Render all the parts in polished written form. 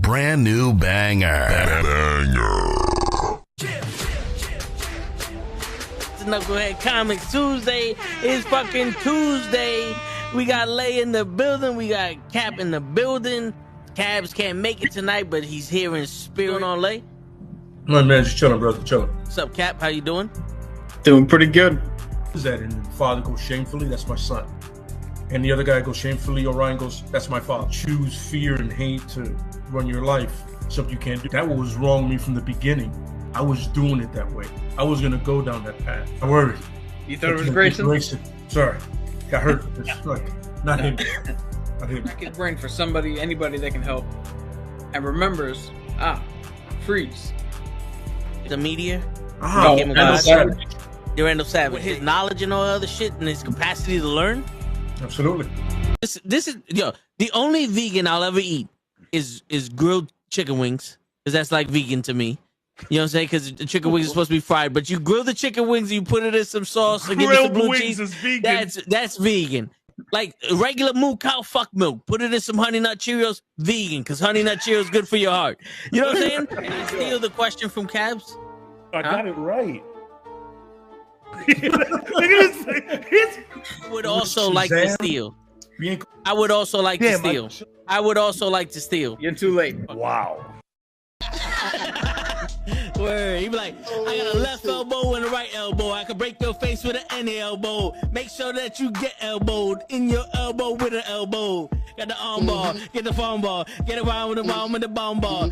brand new banger. It's NuKKle HeDD Comics Tuesday. It's fucking Tuesday. We got Lay in the building. We got Cap in the building. Cabs can't make it tonight, but he's here in spirit on Lay. My man, just chilling, brother, chilling. What's up, Cap? How you doing? Doing pretty good. Is that and the father goes shamefully? That's my son. And the other guy goes shamefully. Orion goes, that's my father. Choose fear and hate to run your life. Something you can't do. That was wrong with me from the beginning. I was doing it that way. I was gonna go down that path. I worried. You thought it was Grayson? Sorry, got hurt. It's like not him. Not him. Back his brain for somebody, anybody that can help, and remembers. Freeze. The media. Randall Savage. Randall Savage. With his knowledge and all other shit and his capacity to learn. Absolutely. This is the only vegan I'll ever eat is grilled chicken wings, because that's like vegan to me. You know what I'm saying? Because the chicken wings are supposed to be fried, but you grill the chicken wings and you put it in some sauce and give it some blue cheese. Is vegan. That's vegan. Like regular moo cow fuck milk. Put it in some Honey Nut Cheerios. Vegan, because Honey Nut Cheerios is good for your heart. You know what I'm saying? Can I steal the question from Cabs? I got it right. I would also like to steal. I would also like to steal. I would also like to steal. You're too late. Wow. Word. He be like, I got a left elbow and a right elbow. I can break your face with an any elbow. Make sure that you get elbowed in your elbow with an elbow. Got the arm ball, get the phone ball, get around with the bomb with the bomb ball.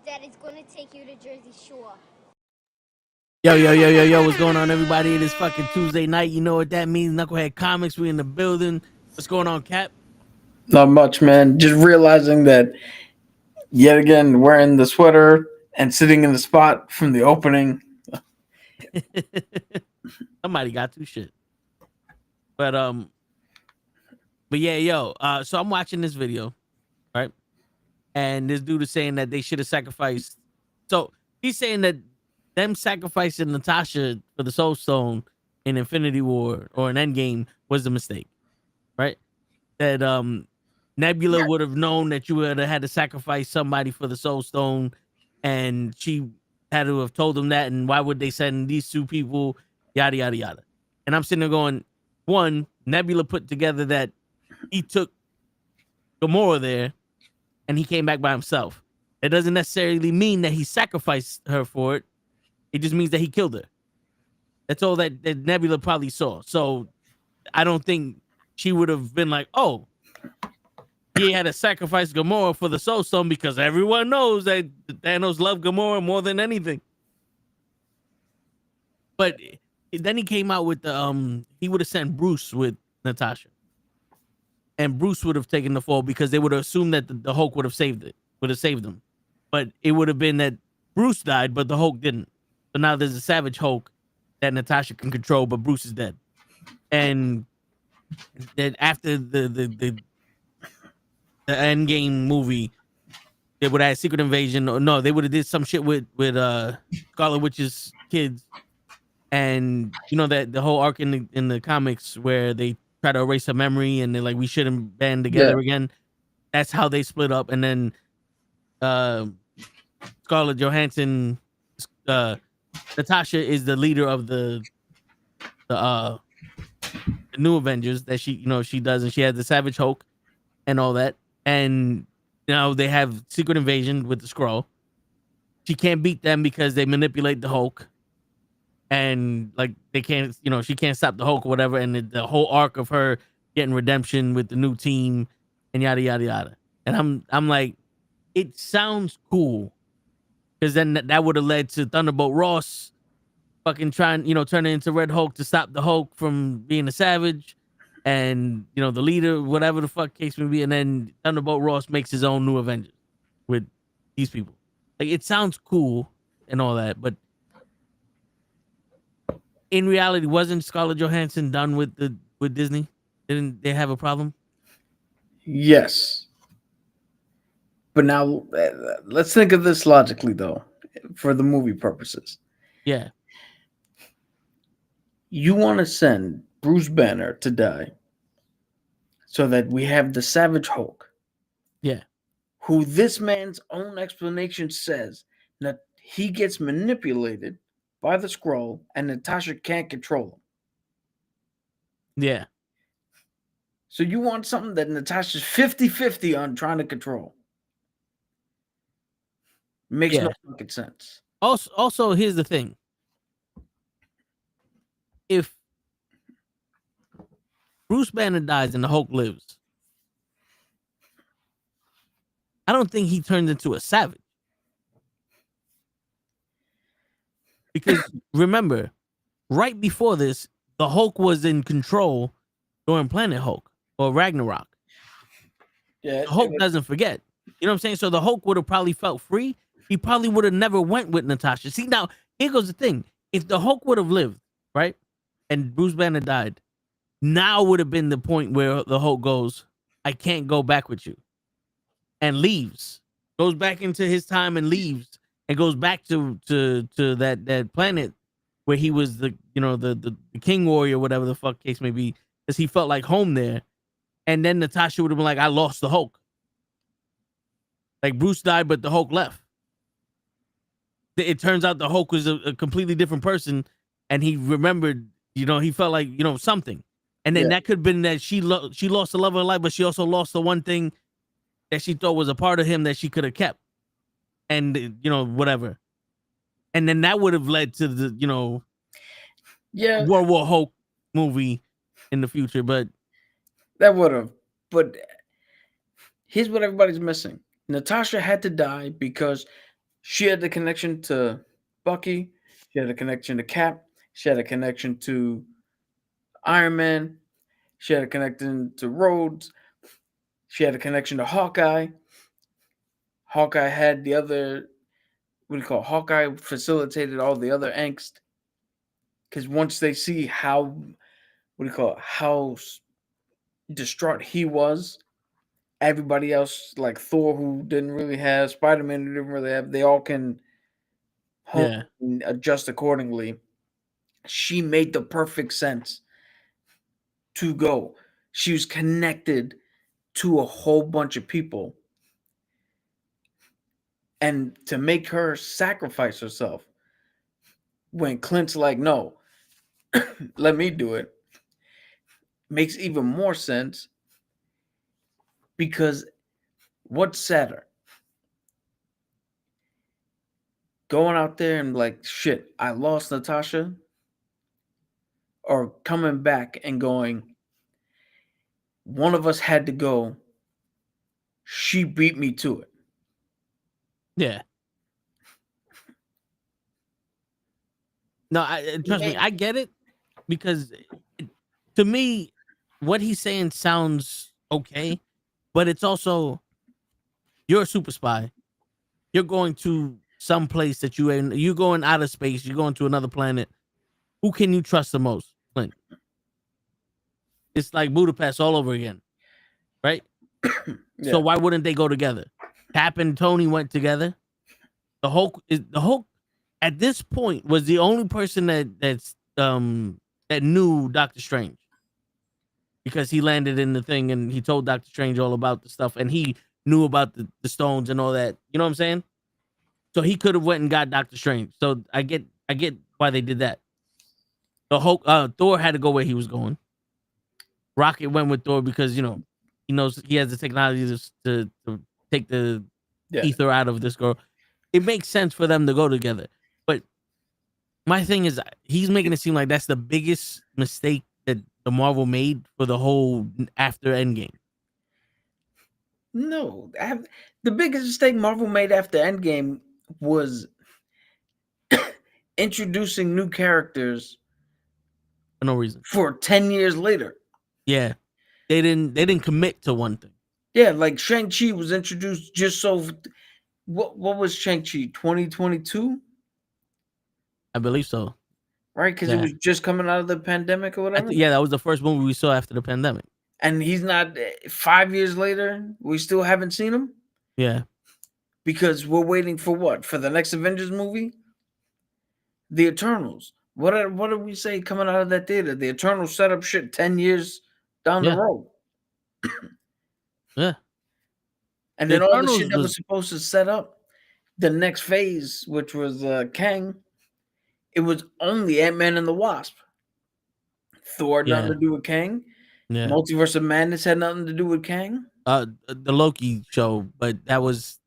Daddy's gonna take you to Jersey Shore. Yo, what's going on, everybody? It is fucking Tuesday night. You know what that means. NuKKle HeDD Comics, we in the building. What's going on, Cap? Not much, man. Just realizing that yet again wearing the sweater and sitting in the spot from the opening. Somebody got to shit. But yeah, so I'm watching this video, right? And this dude is saying that they should have sacrificed. So he's saying that them sacrificing Natasha for the Soul Stone in Infinity War or an Endgame was a mistake, right? That Nebula would have known that you would have had to sacrifice somebody for the Soul Stone, and she had to have told them that. And why would they send these two people? Yada yada yada. And I'm sitting there going, one, Nebula put together that he took Gamora there, and he came back by himself. It doesn't necessarily mean that he sacrificed her for it. It just means that he killed her. That's all that Nebula probably saw. So I don't think she would have been like, oh, he had to sacrifice Gamora for the Soul Stone, because everyone knows that Thanos loved Gamora more than anything. But then he came out with the he would have sent Bruce with Natasha. And Bruce would have taken the fall, because they would have assumed that the Hulk would have saved them. But it would have been that Bruce died, but the Hulk didn't. So now there's a Savage Hulk that Natasha can control, but Bruce is dead. And then after the Endgame movie, they would have had Secret Invasion. Or no, they would have did some shit with Scarlet Witch's kids. And you know that the whole arc in the comics where they try to erase her memory and they're like, we shouldn't band together again. That's how they split up. And then Scarlett Johansson, Natasha is the leader of the new Avengers that she does, and she has the Savage Hulk and all that. And they have Secret Invasion with the Skrull. She can't beat them because they manipulate the Hulk, and like they can't, she can't stop the Hulk or whatever. And the whole arc of her getting redemption with the new team and yada yada yada. And I'm like, it sounds cool, because then that would have led to Thunderbolt Ross fucking trying, turning into Red Hulk to stop the Hulk from being a savage, and the leader, whatever the fuck case may be. And then Thunderbolt Ross makes his own new Avengers with these people. Like, it sounds cool and all that, but in reality, wasn't Scarlett Johansson done with Disney? Didn't they have a problem? Yes. But now, let's think of this logically, though, for the movie purposes. Yeah. You want to send Bruce Banner to die so that we have the Savage Hulk. Yeah. who this man's own explanation says that he gets manipulated by the Skrull and Natasha can't control him. Yeah. So you want something that Natasha's 50-50 on trying to control. Makes no fucking sense. Also, here's the thing. If Bruce Banner dies and the Hulk lives, I don't think he turns into a savage. Because remember, right before this, the Hulk was in control during Planet Hulk or Ragnarok. Yeah, The Hulk doesn't forget. You know what I'm saying? So the Hulk would have probably felt free. He probably would have never went with Natasha. See, now, here goes the thing. If the Hulk would have lived, right, and Bruce Banner died, now would have been the point where the Hulk goes, I can't go back with you, and leaves. Goes back into his time and leaves, and goes back to that planet where he was the King Warrior, whatever the fuck case may be, because he felt like home there. And then Natasha would have been like, I lost the Hulk. Like Bruce died, but the Hulk left. It turns out the Hulk was a completely different person, and he remembered, he felt like, something. And then that could have been that she lost the love of her life, but she also lost the one thing that she thought was a part of him that she could have kept. And, whatever. And then that would have led to the, World War Hulk movie in the future. But that would have. But here's what everybody's missing. Natasha had to die because she had the connection to Bucky. She had a connection to Cap. She had a connection to Iron Man. She had a connection to Rhodes. She had a connection to Hawkeye. Hawkeye had the other, Hawkeye facilitated all the other angst. Because once they see how distraught he was, everybody else, like Thor, who didn't really have, Spider-Man, who didn't really have, they all can and adjust accordingly. She made the perfect sense to go. She was connected to a whole bunch of people. And to make her sacrifice herself when Clint's like, no, let me do it, makes even more sense. Because what's sadder? Going out there and like, shit, I lost Natasha, or coming back and going, one of us had to go. She beat me to it. yeah. No, trust me, I get it, because to me, what he's saying sounds okay, but it's also, you're a super spy. You're going to some place that you're going out of space. You're going to another planet. Who can you trust the most, Clint? It's like Budapest all over again, right? So why wouldn't they go together? Cap and Tony went together. The Hulk at this point was the only person that knew Doctor Strange, because he landed in the thing and he told Doctor Strange all about the stuff, and he knew about the stones and all that. You know what I'm saying? So he could have went and got Doctor Strange. So I get why they did that. The Hulk, Thor had to go where he was going. Rocket went with Thor because he knows he has the technology to take the ether out of this girl. It makes sense for them to go together. But my thing is, he's making it seem like that's the biggest mistake that the Marvel made for the whole after Endgame. No, the biggest mistake Marvel made after Endgame was introducing new characters For no reason. for 10 years later. Yeah. They didn't commit to one thing. Yeah, like Shang-Chi was introduced just so. What was Shang-Chi, 2022? I believe so. Right? Because it was just coming out of the pandemic or whatever. That was the first movie we saw after the pandemic. And he's not 5 years later. We still haven't seen him. Yeah. Because we're waiting for what? For the next Avengers movie? The Eternals. What did we say coming out of that theater? The Eternals set up shit 10 years down the road. Yeah. And then all the Eternals shit that was supposed to set up the next phase, which was Kang, it was only Ant-Man and the Wasp. Thor had nothing to do with Kang. Yeah. Multiverse of Madness had nothing to do with Kang. The Loki show, but that was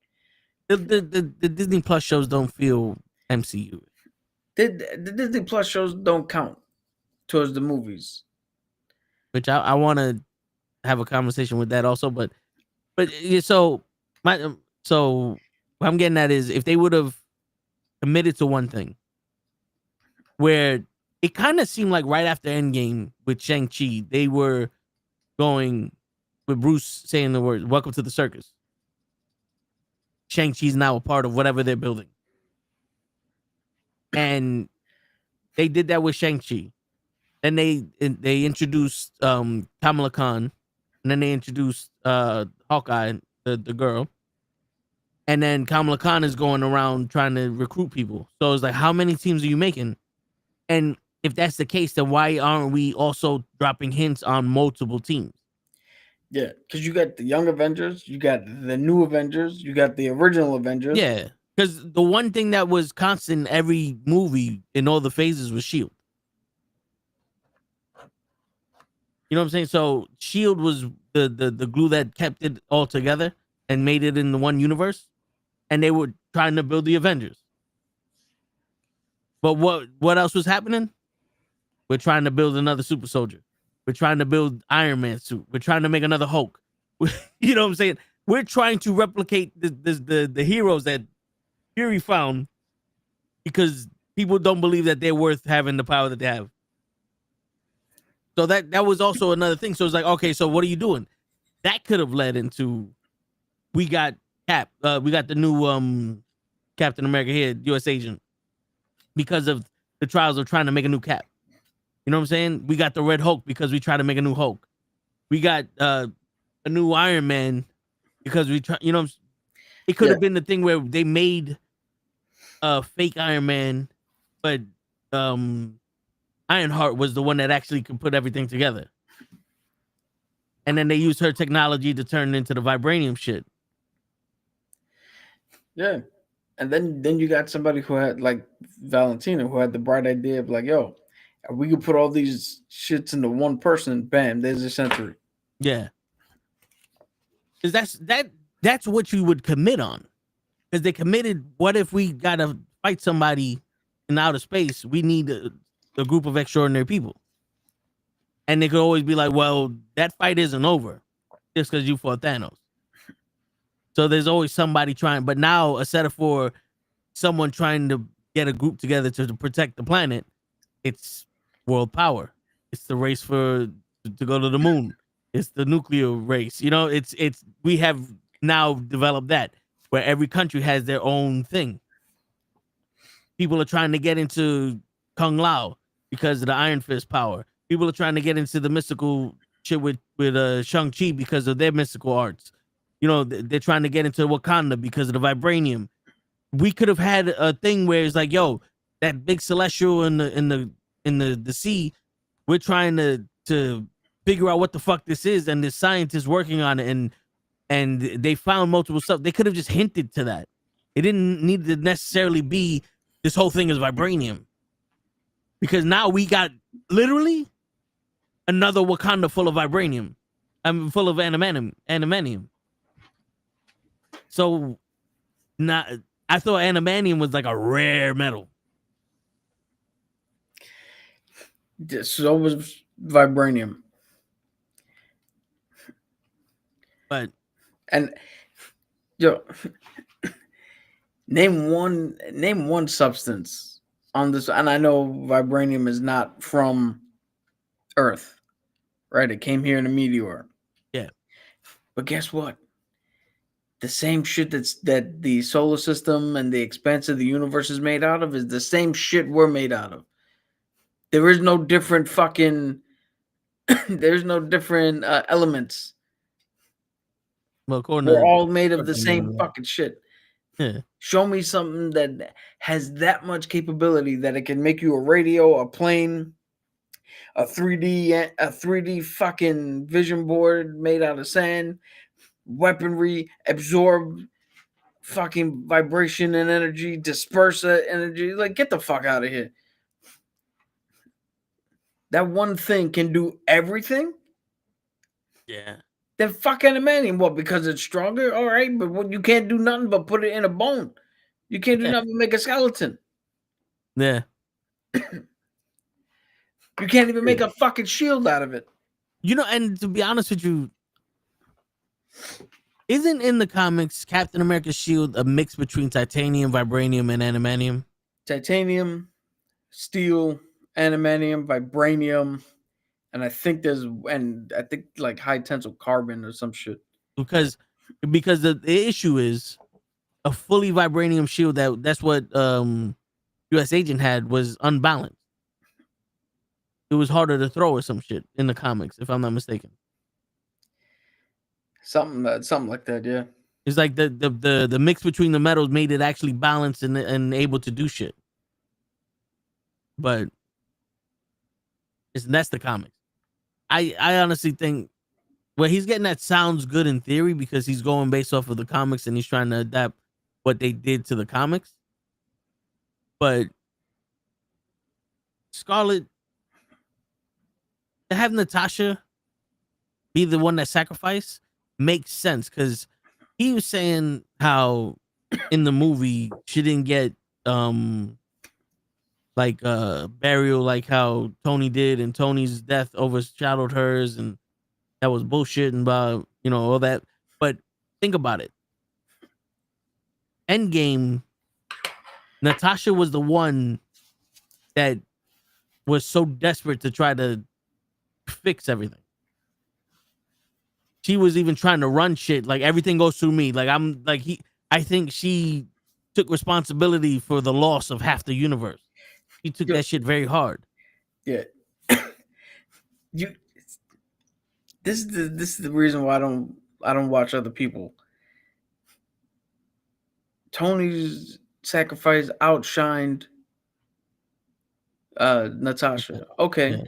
the Disney Plus shows don't feel MCU. The Disney Plus shows don't count towards the movies. Which I want to have a conversation with that also, but so what I'm getting at is if they would have committed to one thing, where it kind of seemed like right after Endgame with Shang-Chi, they were going with Bruce saying the words, "Welcome to the circus." Shang-Chi's now a part of whatever they're building. And they did that with Shang-Chi. Then they introduced Kamala Khan, and then they introduced Hawkeye, the girl. And then Kamala Khan is going around trying to recruit people. So it's like, how many teams are you making? And if that's the case, then why aren't we also dropping hints on multiple teams? Yeah, because you got the Young Avengers, you got the New Avengers, you got the original Avengers. Yeah, because the one thing that was constant in every movie in all the phases was S.H.I.E.L.D. You know what I'm saying? So S.H.I.E.L.D. was the glue that kept it all together and made it in the one universe. And they were trying to build the Avengers. But what else was happening? We're trying to build another super soldier. We're trying to build Iron Man suit. We're trying to make another Hulk. You know what I'm saying? We're trying to replicate the heroes that Fury found because people don't believe that they're worth having the power that they have. So that was also another thing. So it's like, okay, so what are you doing? That could have led into we got Cap. We got the new Captain America here, U.S. agent, because of the trials of trying to make a new Cap. You know what I'm saying? We got the Red Hulk because we try to make a new Hulk. We got a new Iron Man because we try. You know, it could have been the thing where they made a fake Iron Man, but Ironheart was the one that actually could put everything together. And then they used her technology to turn it into the vibranium shit. Yeah. And then you got somebody who had like Valentina who had the bright idea of like, yo, we could put all these shits into one person, bam, there's a century. Yeah. Because that's what you would commit on. Because they committed, what if we gotta fight somebody in outer space? We need a group of extraordinary people. And they could always be like, well, that fight isn't over just because you fought Thanos. So there's always somebody trying, but now instead of for someone trying to get a group together to protect the planet, it's world power. It's the race to go to the moon. It's the nuclear race. You know, it's we have now developed that where every country has their own thing. People are trying to get into Kung Lao because of the Iron Fist power. People are trying to get into the mystical shit with Shang-Chi because of their mystical arts. You know, they're trying to get into Wakanda because of the vibranium. We could have had a thing where it's like, yo, that big celestial in the sea, we're trying to figure out what the fuck this is, and the scientists working on it, and they found multiple stuff. They could have just hinted to that. It didn't need to necessarily be this whole thing is vibranium. Because now we got literally another Wakanda full of vibranium. Full of animanium. So I thought animanium was like a rare metal. So was vibranium. But name one substance on this, and I know vibranium is not from Earth, right? It came here in a meteor. Yeah. But guess what? The same shit that the solar system and the expanse of the universe is made out of is the same shit we're made out of. There is no different fucking there's no different elements. Well, we're all made of the same fucking shit. Yeah. Show me something that has that much capability that it can make you a radio, a plane, a 3D fucking vision board made out of sand, weaponry, absorb fucking vibration and energy, disperse that energy. Like, get the fuck out of here. That one thing can do everything. Yeah. Then fuck adamantium. What? Because it's stronger? All right, but what, you can't do nothing but put it in a bone. You can't do nothing but make a skeleton. Yeah. You can't even make a fucking shield out of it. You know, and to be honest with you, isn't in the comics Captain America's shield a mix between titanium, vibranium, and adamantium? Titanium, steel, adamantium, vibranium, and I think like high tensile carbon or some shit. Because the issue is a fully vibranium shield that's what US Agent had was unbalanced. It was harder to throw or some shit in the comics, if I'm not mistaken. Something like that, yeah. It's like the mix between the metals made it actually balanced and able to do shit. But that's the comics. I honestly think he's getting that sounds good in theory because he's going based off of the comics and he's trying to adapt what they did to the comics. But Scarlet, to have Natasha be the one that sacrificed makes sense because he was saying how in the movie she didn't get burial like how Tony did, and Tony's death overshadowed hers, and that was bullshit and about all that. But think about it. Endgame, Natasha was the one that was so desperate to try to fix everything. She was even trying to run shit. Like, everything goes through me. Like, I think she took responsibility for the loss of half the universe. She took that shit very hard. Yeah. This is the reason why I don't watch other people. Tony's sacrifice outshined Natasha. Okay. Yeah.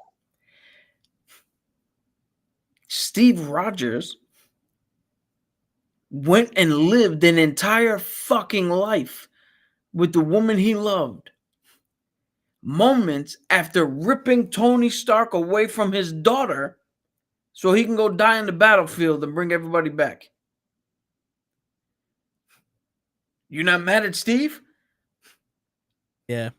Steve Rogers went and lived an entire fucking life with the woman he loved. Moments after ripping Tony Stark away from his daughter so he can go die in the battlefield and bring everybody back. You not mad at Steve? Yeah.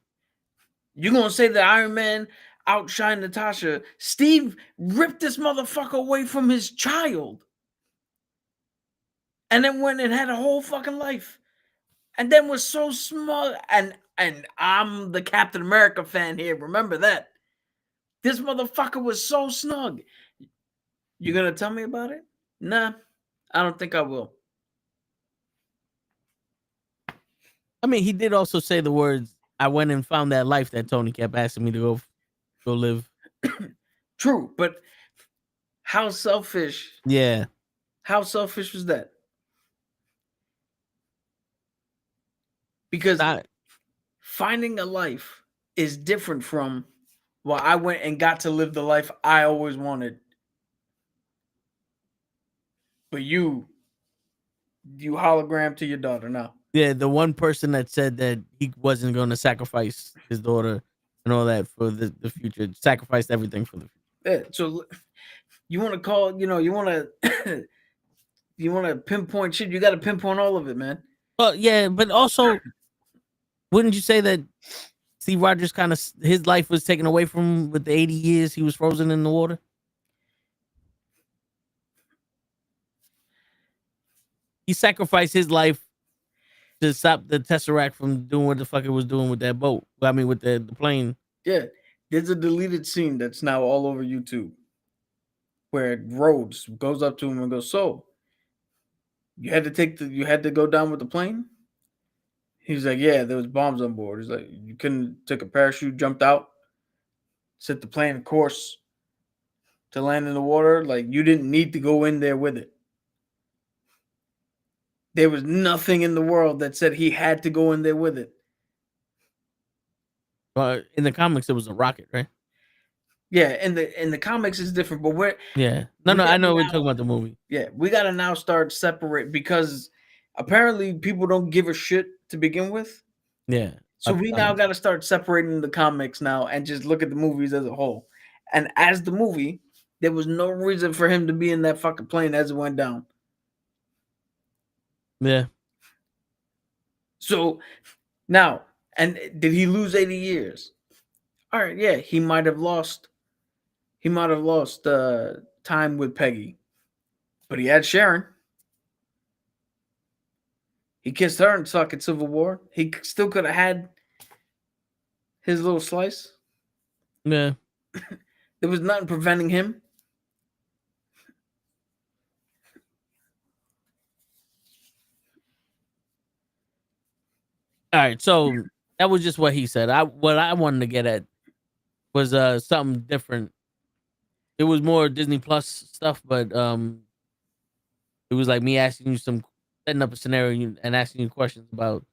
You gonna say that Iron Man outshined Natasha? Steve ripped this motherfucker away from his child. And then went and had a whole fucking life. And then was so smug. And I'm the Captain America fan here. Remember that. This motherfucker was so snug. You gonna tell me about it? Nah, I don't think I will. I mean, he did also say the words, I went and found that life that Tony kept asking me to go live. True, but how selfish? Yeah. How selfish was that? Because finding a life is different from, well, I went and got to live the life I always wanted. But you hologram to your daughter now. Yeah, the one person that said that he wasn't going to sacrifice his daughter and all that for the future, sacrificed everything for the future. Yeah, so you want to call, you want to pinpoint shit. You got to pinpoint all of it, man. Well, yeah, but also, wouldn't you say that Steve Rogers kind of his life was taken away from him with the 80 years he was frozen in the water? He sacrificed his life to stop the Tesseract from doing what the fuck it was doing with that boat. I mean, with the plane. Yeah, there's a deleted scene that's now all over YouTube where Rhodes goes up to him and goes, "So, you had to go down with the plane?" He's like, "Yeah, there was bombs on board." He's like, "You couldn't take a parachute, jumped out, set the plane course to land in the water? Like, you didn't need to go in there with it." There was nothing in the world that said he had to go in there with it. In the comics, it was a rocket, right? Yeah, in the comics it's different, but we're Yeah. we No, I gotta know we're now- talking about the movie. Yeah, we gotta now start separate because apparently people don't give a shit to begin with. Yeah. So we now got to start separating the comics now and just look at the movies as a whole. And as the movie, there was no reason for him to be in that fucking plane as it went down. Yeah. So now, and did he lose 80 years? All right, yeah, he might have lost. He might have lost time with Peggy, but he had Sharon. He kissed her in fucking Civil War. He still could have had his little slice. Yeah. There was nothing preventing him. All right. So that was just what he said. What I wanted to get at was something different. It was more Disney Plus stuff, but it was like me asking you setting up a scenario and asking you questions about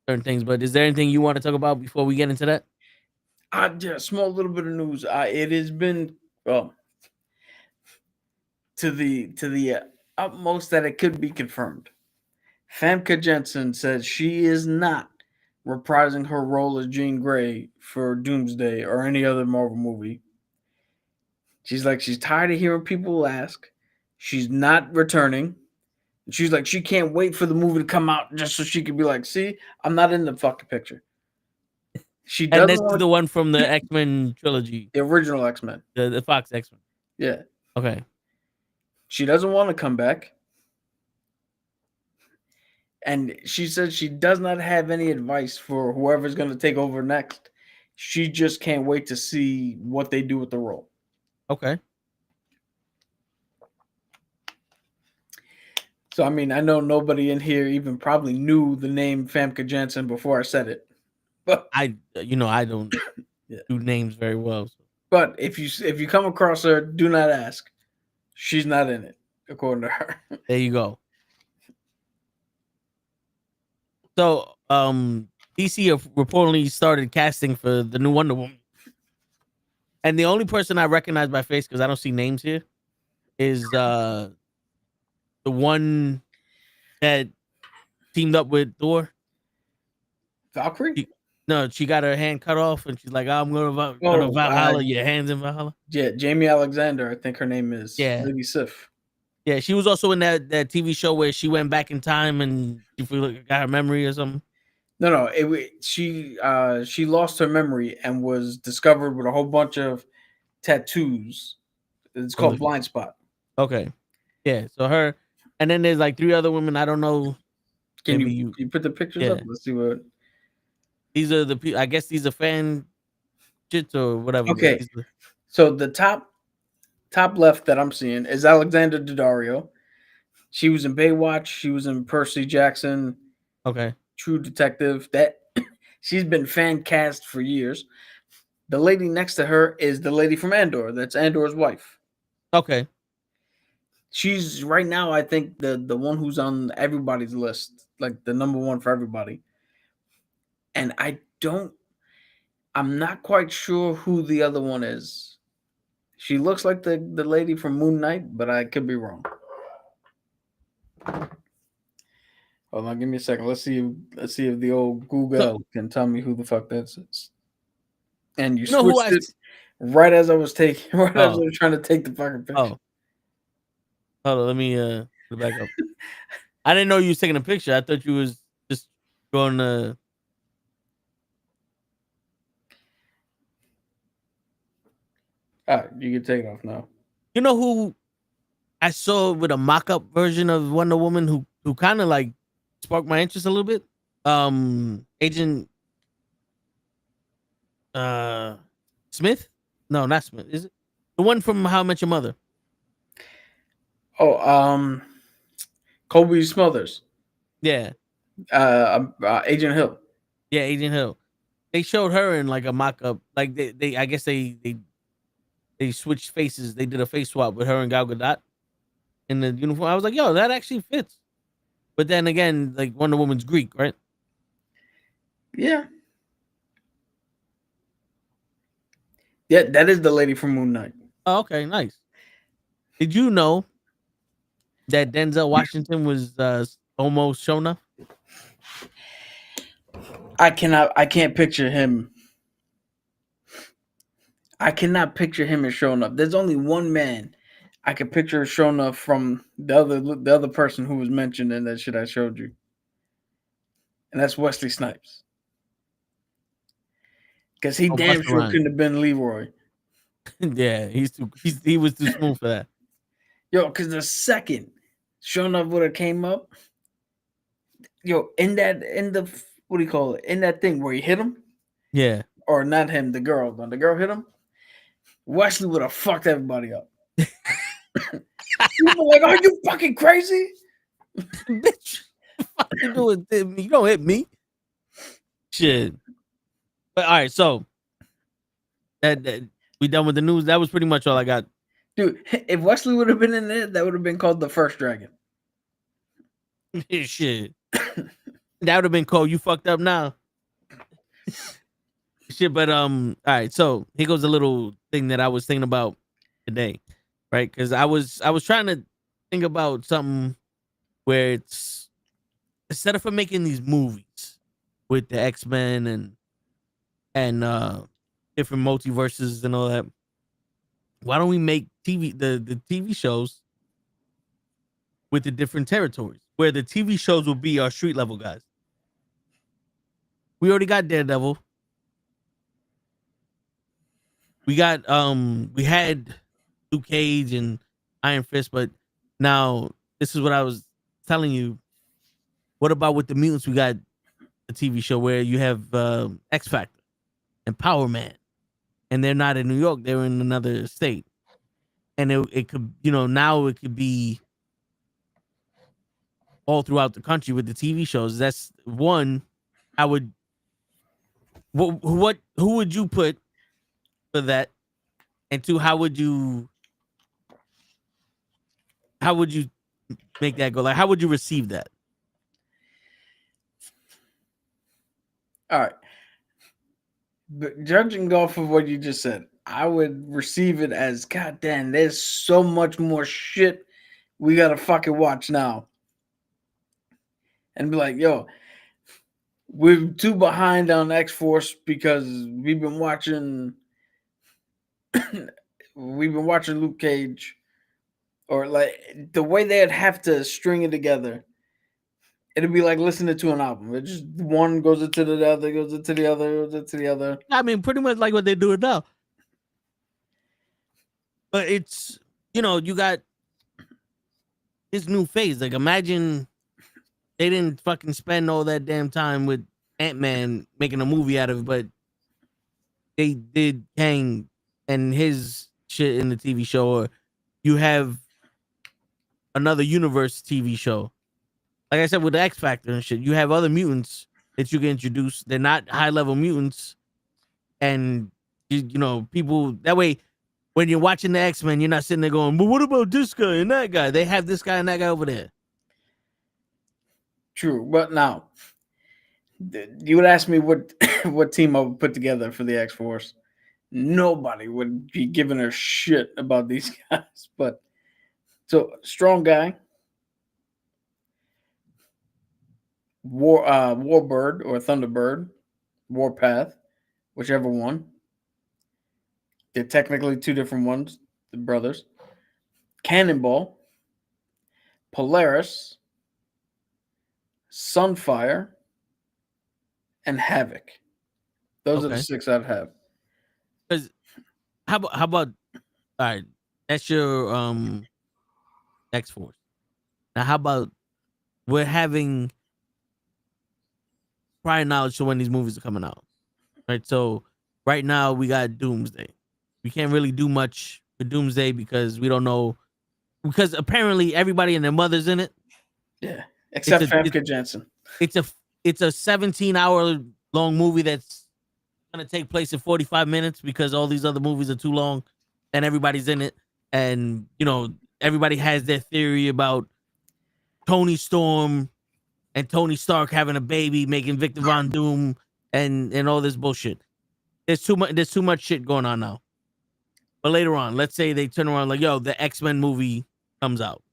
certain things. But is there anything you want to talk about before we get into that? Yeah, small little bit of news. It has been to the utmost that it could be confirmed. Famke Janssen says she is not reprising her role as Jean Grey for Doomsday or any other Marvel movie. She's like, she's tired of hearing people ask. She's not returning. She's like, she can't wait for the movie to come out just so she can be like, see, I'm not in the fucking picture. She And doesn't this is want the one from the X-Men trilogy, the original X-Men. the Fox X-Men. Yeah. Okay. She doesn't want to come back. And she said she does not have any advice for whoever's going to take over next. She just can't wait to see what they do with the role. Okay. So, I mean, I know nobody in here even probably knew the name Famke Janssen before I said it. But I don't Yeah. do names very well. So. But if you come across her, do not ask. She's not in it, according to her. There you go. So, DC have reportedly started casting for the new Wonder Woman, and the only person I recognize by face because I don't see names here is the one that teamed up with Thor. Valkyrie? No, she got her hand cut off, and she's like, "I'm going to Oh, Valhalla. Your hands in Valhalla." Yeah, Jamie Alexander, I think her name is. Yeah. Lady Sif. Yeah, she was also in that TV show where she went back in time and she got her memory or something. No, she lost her memory and was discovered with a whole bunch of tattoos. It's called Blind Spot. Okay, yeah. So her, and then there's like 3 other women. I don't know. Can Maybe you put the pictures Yeah. up? Let's see what. These are the people. I guess these are fan shits or whatever. Okay. So the top left that I'm seeing is Alexander Daddario. She was in Baywatch. She was in Percy Jackson. Okay. True Detective. That she's been fan cast for years. The lady next to her is the lady from Andor. That's Andor's wife. Okay. She's right now, I think, the one who's on everybody's list, like the number one for everybody. And I'm not quite sure who the other one is. She looks like the lady from Moon Knight, but I could be wrong. Hold on, give me a second. Let's see if the old Google can tell me who the fuck that is. And you switched it right as I was as I was trying to take the fucking picture. Oh. Hold on, let me put it back up. I didn't know you was taking a picture. I thought you was just going to. All right, you can take it off now. You know who I saw with a mock-up version of Wonder Woman who kind of like sparked my interest a little bit? Agent Smith? No, not Smith. Is it the one from How I Met Your Mother? Oh, Colby Smulders. Yeah. Agent Hill. Yeah, Agent Hill. They showed her in like a mock-up. Like they I guess they switched faces. They did a face swap with her and Gal Gadot in the uniform. I was like, yo, that actually fits. But then again, like Wonder Woman's Greek, right? Yeah. Yeah, that is the lady from Moon Knight. Oh, okay, nice. Did you know that Denzel Washington was almost shown up? I can't picture him. I cannot picture him as showing up. There's only one man I could picture showing up from the other person who was mentioned in that shit I showed you. And that's Wesley Snipes. Because he damn Busta sure Rhymes. couldn't have been Leroy. Yeah, he was too smooth for that. Yo, because the second showing up would have came up, yo, in the what do you call it? In that thing where he hit him, Yeah. or not him, the girl. When the girl hit him, Wesley would have fucked everybody up. People like, are you fucking crazy? Bitch, what the fuck you doing? You don't hit me. Shit. But all right, so that we done with the news. That was pretty much all I got. Dude, if Wesley would have been in there, that would have been called the first dragon. Shit. That would have been called You Fucked Up Now. Shit, but all right, so here goes a little thing that I was thinking about today, right? Because I was trying to think about something where it's instead of making these movies with the X-Men and different multiverses and all that, why don't we make the TV shows with the different territories where the TV shows will be our street level guys? We already got Daredevil. We got we had Luke Cage and Iron Fist, but now this is what I was telling you. What about with the mutants? We got a TV show where you have X Factor and Power Man, and they're not in New York; they're in another state. And it could, now it could be all throughout the country with the TV shows. That's one. I would. Who would you put for that? And two, how would you make that go? Like, how would you receive that? All right. But judging off of what you just said, I would receive it as, God damn, there's so much more shit we gotta fucking watch now. And be like, yo, we're too behind on X-Force because we've been watching Luke Cage, or like the way they'd have to string it together. It'd be like listening to an album. It just one goes into the other, goes into the other, goes into the other. I mean, pretty much like what they're doing now. But it's, you got this new phase. Like, imagine they didn't fucking spend all that damn time with Ant-Man making a movie out of it, but they did Kang and his shit in the TV show, or you have another universe TV show. Like I said, with the X Factor and shit, you have other mutants that you can introduce. They're not high level mutants, and people that way. When you're watching the X-Men, you're not sitting there going, "But what about this guy and that guy?" They have this guy and that guy over there. True, but now you would ask me what team I would put together for the X-Force. Nobody would be giving a shit about these guys. But so strong guy, Warbird or Thunderbird, Warpath, whichever one. They're technically two different ones, the brothers. Cannonball, Polaris, Sunfire, and Havoc. Those are the six I'd have. Because how about all right? That's your X-Force. Now how about we're having prior knowledge to when these movies are coming out, right? So right now we got Doomsday. We can't really do much with Doomsday because we don't know, because apparently everybody and their mother's in it. Yeah, except Famke Janssen. It's a 17-hour long movie that's gonna take place in 45 minutes because all these other movies are too long, and everybody's in it, and everybody has their theory about Tony Storm and Tony Stark having a baby, making Victor Von Doom, and all this bullshit. There's too much shit going on now. But later on, let's say they turn around like, yo, the X-Men movie comes out.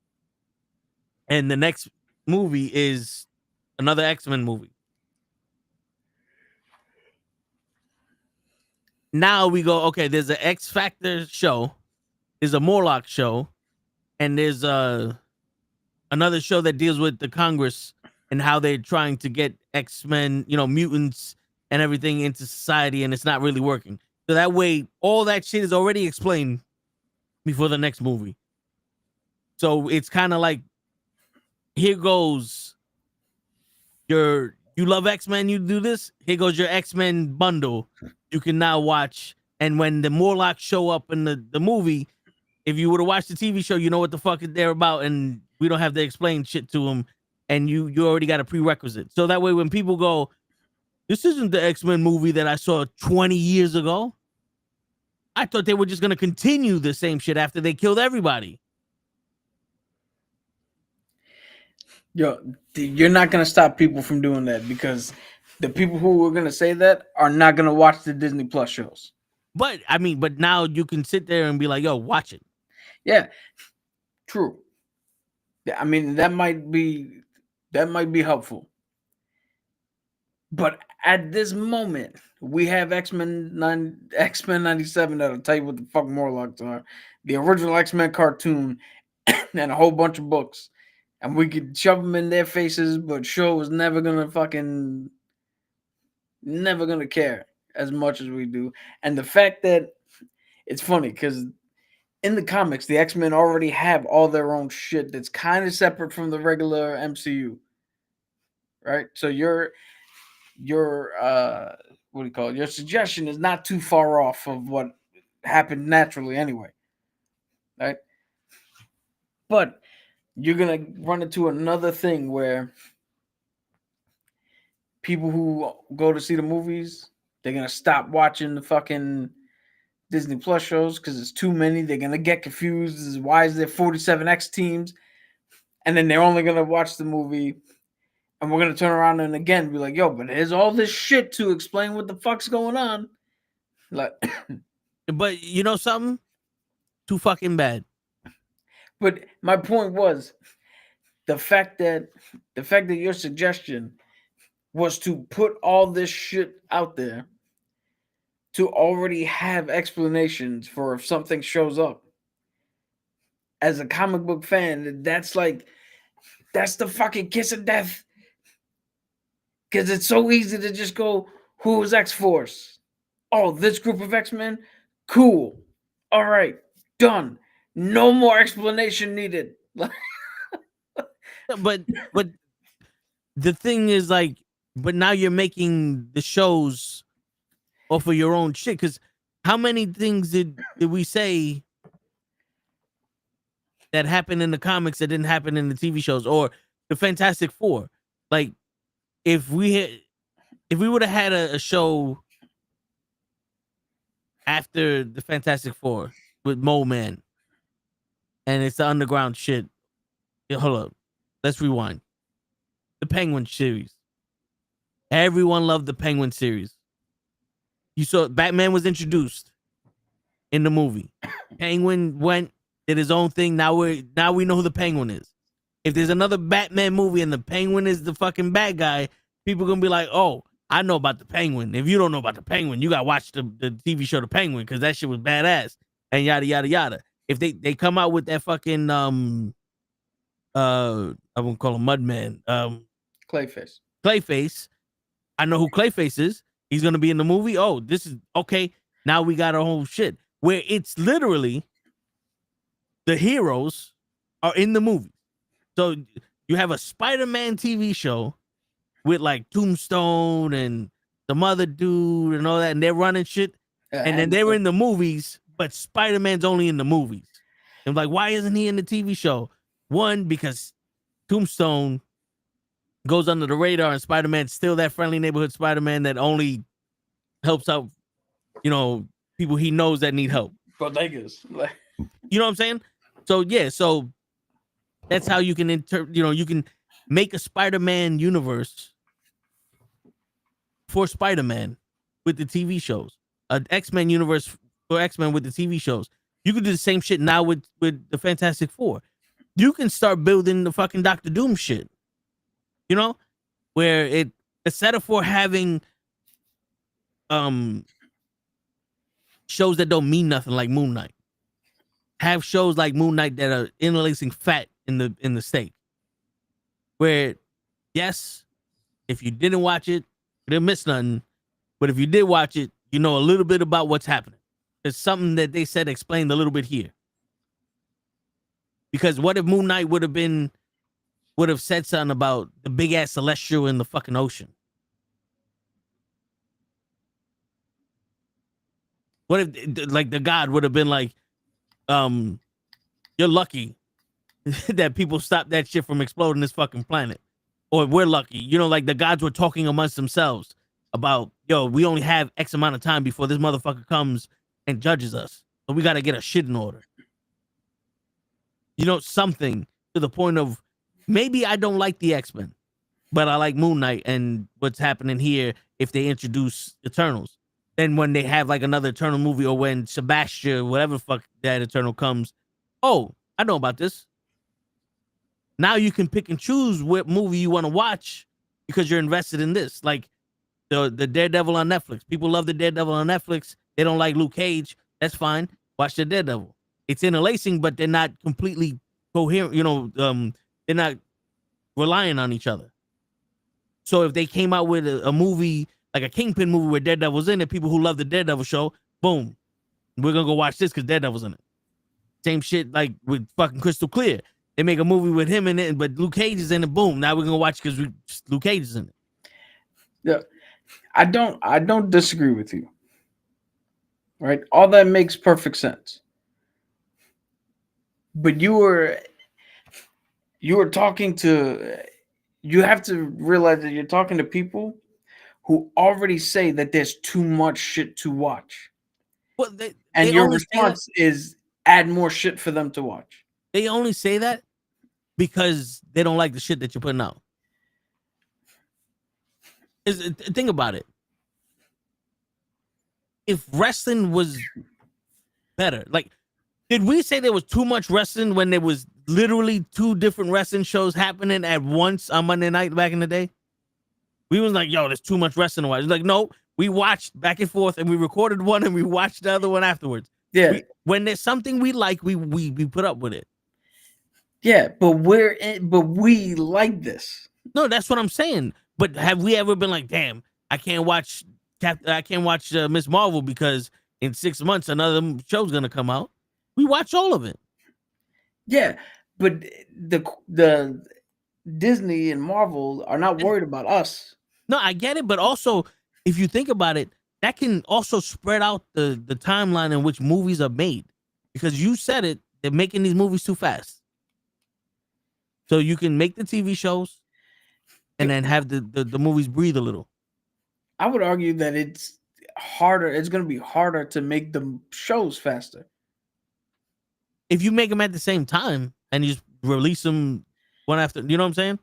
And the next movie is another X-Men movie. Now we go, okay, there's an X Factor show, there's a Morlock show, and there's another show that deals with the Congress and how they're trying to get X-Men, mutants and everything into society, and it's not really working. So that way, all that shit is already explained before the next movie. So it's kind of like, here goes you love X-Men, you do this. Here goes your X-Men bundle. You can now watch. And when the Morlocks show up in the movie, if you would have watched the TV show, you know what the fuck they're about, and we don't have to explain shit to them. And you already got a prerequisite. So that way, when people go, this isn't the X-Men movie that I saw 20 years ago. I thought they were just going to continue the same shit after they killed everybody. Yo, you're not going to stop people from doing that, because the people who are going to say that are not going to watch the Disney Plus shows. But now you can sit there and be like, yo, watch it. Yeah, true. Yeah, I mean, that might be helpful. But at this moment, we have X-Men 97 that'll tell you what the fuck Morlocks are, the original X-Men cartoon, and a whole bunch of books. And we could shove them in their faces, but show is never gonna care as much as we do. And the fact that it's funny, because in the comics, the X-Men already have all their own shit that's kind of separate from the regular MCU. Right? So your what do you call it? Your suggestion is not too far off of what happened naturally anyway. Right? But you're gonna run into another thing where people who go to see the movies, they're gonna stop watching the fucking Disney Plus shows because it's too many. They're gonna get confused. Why is there 47 X teams? And then they're only gonna watch the movie, and we're gonna turn around and again be like, yo, but there's all this shit to explain what the fuck's going on. Like, but you know something? Too fucking bad. But my point was the fact that your suggestion was to put all this shit out there to already have explanations for if something shows up. As a comic book fan, that's the fucking kiss of death. Because it's so easy to just go, who is X-Force? Oh, this group of X-Men? Cool. All right, done. No more explanation needed. But the thing is, like, but now you're making the shows off of your own shit. Because how many things did we say that happened in the comics that didn't happen in the TV shows or the Fantastic Four? Like, if we would have had a show after the Fantastic Four with Mole Man, and it's the underground shit. Yeah, hold up. Let's rewind. The Penguin series. Everyone loved the Penguin series. You saw Batman was introduced in the movie. Penguin did his own thing. Now we know who the Penguin is. If there's another Batman movie and the Penguin is the fucking bad guy, people are gonna be like, oh, I know about the Penguin. If you don't know about the Penguin, you gotta watch the TV show The Penguin, because that shit was badass. And yada yada yada. If they come out with that fucking I won't call him Mudman. Clayface. I know who Clayface is. He's gonna be in the movie. Oh, this is okay. Now we got our whole shit where it's literally the heroes are in the movie. So you have a Spider-Man TV show with like Tombstone and some other dude and all that, and they're running shit. And then they were in the movies, but Spider-Man's only in the movies. And like, why isn't he in the TV show? One, because Tombstone goes under the radar, and Spider-Man's still that friendly neighborhood Spider-Man that only helps out, people he knows that need help. Bodegas. You know what I'm saying? So yeah, so that's how you can you can make a Spider-Man universe for Spider-Man with the TV shows, an X-Men universe for X-Men with the TV shows. You could do the same shit now with the Fantastic Four. You can start building the fucking Doctor Doom shit. You know, where instead of for having shows that don't mean nothing like Moon Knight, have shows like Moon Knight that are interlacing fat in the stake. Where, yes, if you didn't watch it, you didn't miss nothing. But if you did watch it, you know a little bit about what's happening. There's something that they said explained a little bit here. Because what if Moon Knight would have said something about the big ass celestial in the fucking ocean? What if like the god would have been like, you're lucky that people stopped that shit from exploding this fucking planet. Or we're lucky. You know, like the gods were talking amongst themselves about, yo, we only have X amount of time before this motherfucker comes and judges us. So we got to get a shit in order. You know, something to the point of maybe I don't like the X-Men, but I like Moon Knight and what's happening here if they introduce Eternals. Then when they have like another Eternal movie or when Sebastian, whatever fuck that Eternal comes, oh, I know about this. Now you can pick and choose what movie you want to watch because you're invested in this. Like the Daredevil on Netflix. People love the Daredevil on Netflix. They don't like Luke Cage. That's fine. Watch the Daredevil. It's interlacing, but they're not completely coherent. You know, they're not relying on each other. So if they came out with a movie, like a Kingpin movie where Daredevil's in it, people who love the Daredevil show, boom, we're going to go watch this because Daredevil's in it. Same shit like with fucking Crystal Clear. They make a movie with him in it, but Luke Cage is in it. Boom. Now we're gonna watch because Luke Cage is in it. Yeah, I don't disagree with you. Right, all that makes perfect sense. But you were talking to. You have to realize that you're talking to people who already say that there's too much shit to watch. Well, and your response is add more shit for them to watch. They only say that because they don't like the shit that you're putting out. Think about it. If wrestling was better, like, did we say there was too much wrestling when there was literally 2 different wrestling shows happening at once on Monday night back in the day? We was like, yo, there's too much wrestling to watch. It's like, no, we watched back and forth and we recorded one and we watched the other one afterwards. Yeah. When there's something we like, we put up with it. Yeah, but we like this. No, that's what I'm saying. But have we ever been like, damn, I can't watch Miss Marvel because in 6 months another show's gonna come out? We watch all of it. Yeah, but the Disney and Marvel are not worried about us. No, I get it, but also if you think about it, that can also spread out the timeline in which movies are made. Because you said it, they're making these movies too fast. So you can make the TV shows and then have the movies breathe a little. I would argue that it's harder. It's going to be harder to make the shows faster. If you make them at the same time and you just release them one after, you know what I'm saying?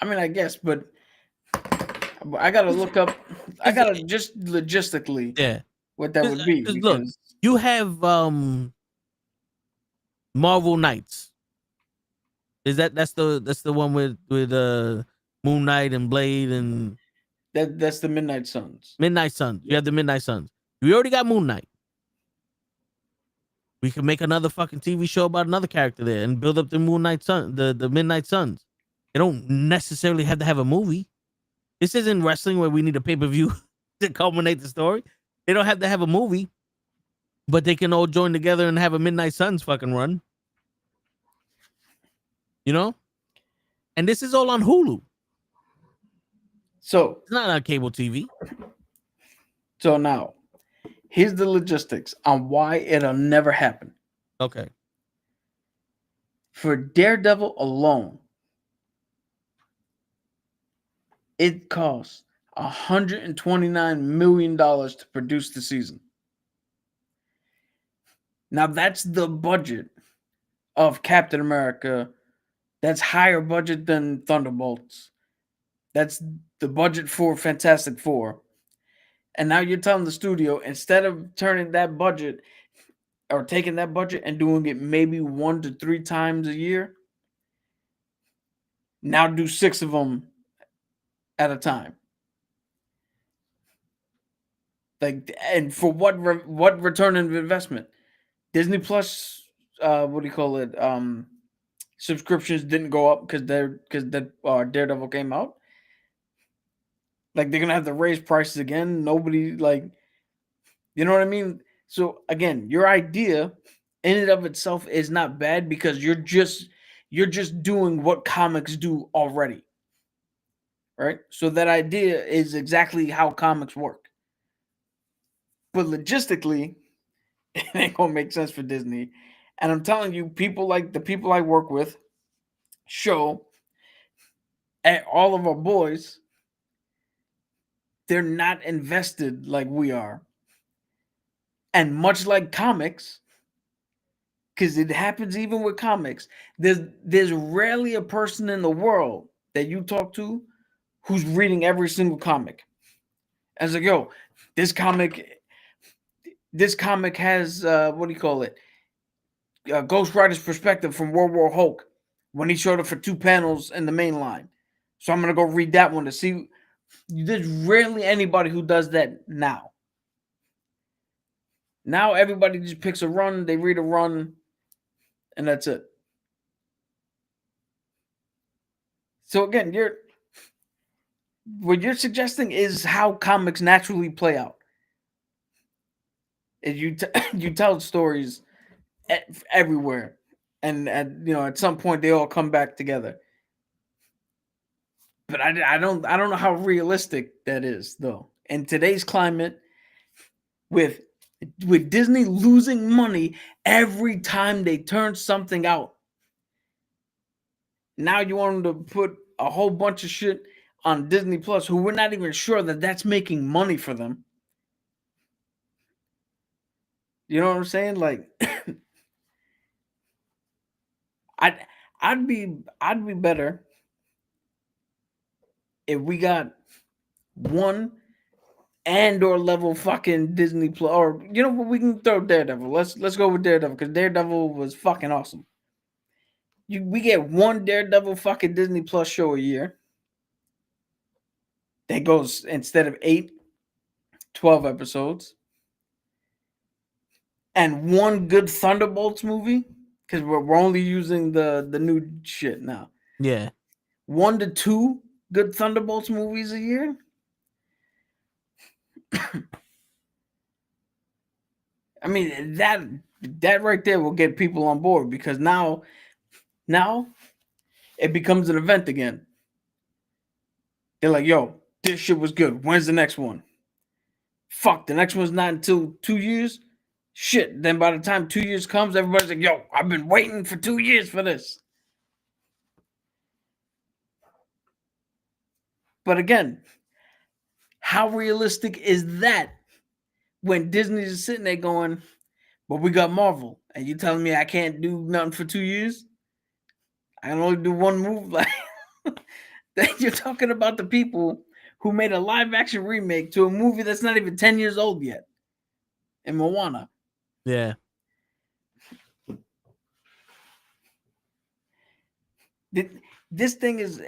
I mean, I guess, but I got to look up. I got to just logistically what that would be. Because look, you have Marvel Knights. That's the one with Moon Knight and Blade and that's the Midnight Suns. Midnight Suns. You have the Midnight Suns. We already got Moon Knight. We can make another fucking TV show about another character there and build up the Moon Knight Sun, the Midnight Suns. They don't necessarily have to have a movie. This isn't wrestling where we need a pay-per-view to culminate the story. They don't have to have a movie, but they can all join together and have a Midnight Suns fucking run. You know? And this is all on Hulu. So it's not on cable TV. So now, here's the logistics on why it'll never happen. Okay. For Daredevil alone, it costs $129 million to produce the season. Now that's the budget of Captain America. That's higher budget than Thunderbolts. That's the budget for Fantastic Four. And now you're telling the studio, instead of turning that budget or taking that budget and doing it maybe 1 to 3 times a year, now do 6 of them at a time. Like, and for what return of investment? Disney Plus, what do you call it? Subscriptions didn't go up because Daredevil came out. Like, they're gonna have to raise prices again. Nobody, like, you know what I mean? So again, your idea in and of itself is not bad because you're just doing what comics do already. Right? So that idea is exactly how comics work. But logistically, it ain't gonna make sense for Disney. And I'm telling you, people like the people I work with show at all of our boys, they're not invested like we are. And much like comics, because it happens even with comics, there's rarely a person in the world that you talk to who's reading every single comic. And it's like, yo, this comic has what do you call it? Ghost Rider's perspective from World War Hulk when he showed up for 2 panels in the main line. So I'm gonna go read that one to see. There's rarely anybody who does that now. Now everybody just picks a run, they read a run, and that's it. So again, what you're suggesting is how comics naturally play out. Is you tell stories everywhere, and at some point they all come back together. But I don't know how realistic that is, though. In today's climate, with Disney losing money every time they turn something out, now you want them to put a whole bunch of shit on Disney Plus, who we're not even sure that that's making money for them. You know what I'm saying? Like, I'd be better if we got one Andor level fucking Disney Plus, or you know what, we can throw Daredevil. Let's go with Daredevil because Daredevil was fucking awesome. We get one Daredevil fucking Disney Plus show a year that goes, instead of 8, 12 episodes, and one good Thunderbolts movie, because we're only using the new shit now. Yeah. 1 to 2 good Thunderbolts movies a year. I mean, that right there will get people on board, because now it becomes an event again. They're like, yo, this shit was good. When's the next one? Fuck, the next one's not until 2 years. Shit, then by the time 2 years comes, everybody's like, yo, I've been waiting for 2 years for this. But again, how realistic is that when Disney's is sitting there going, but we got Marvel, and you telling me I can't do nothing for 2 years? I can only do one move. Like, you're talking about the people who made a live action remake to a movie that's not even 10 years old yet, in Moana. Yeah. This thing is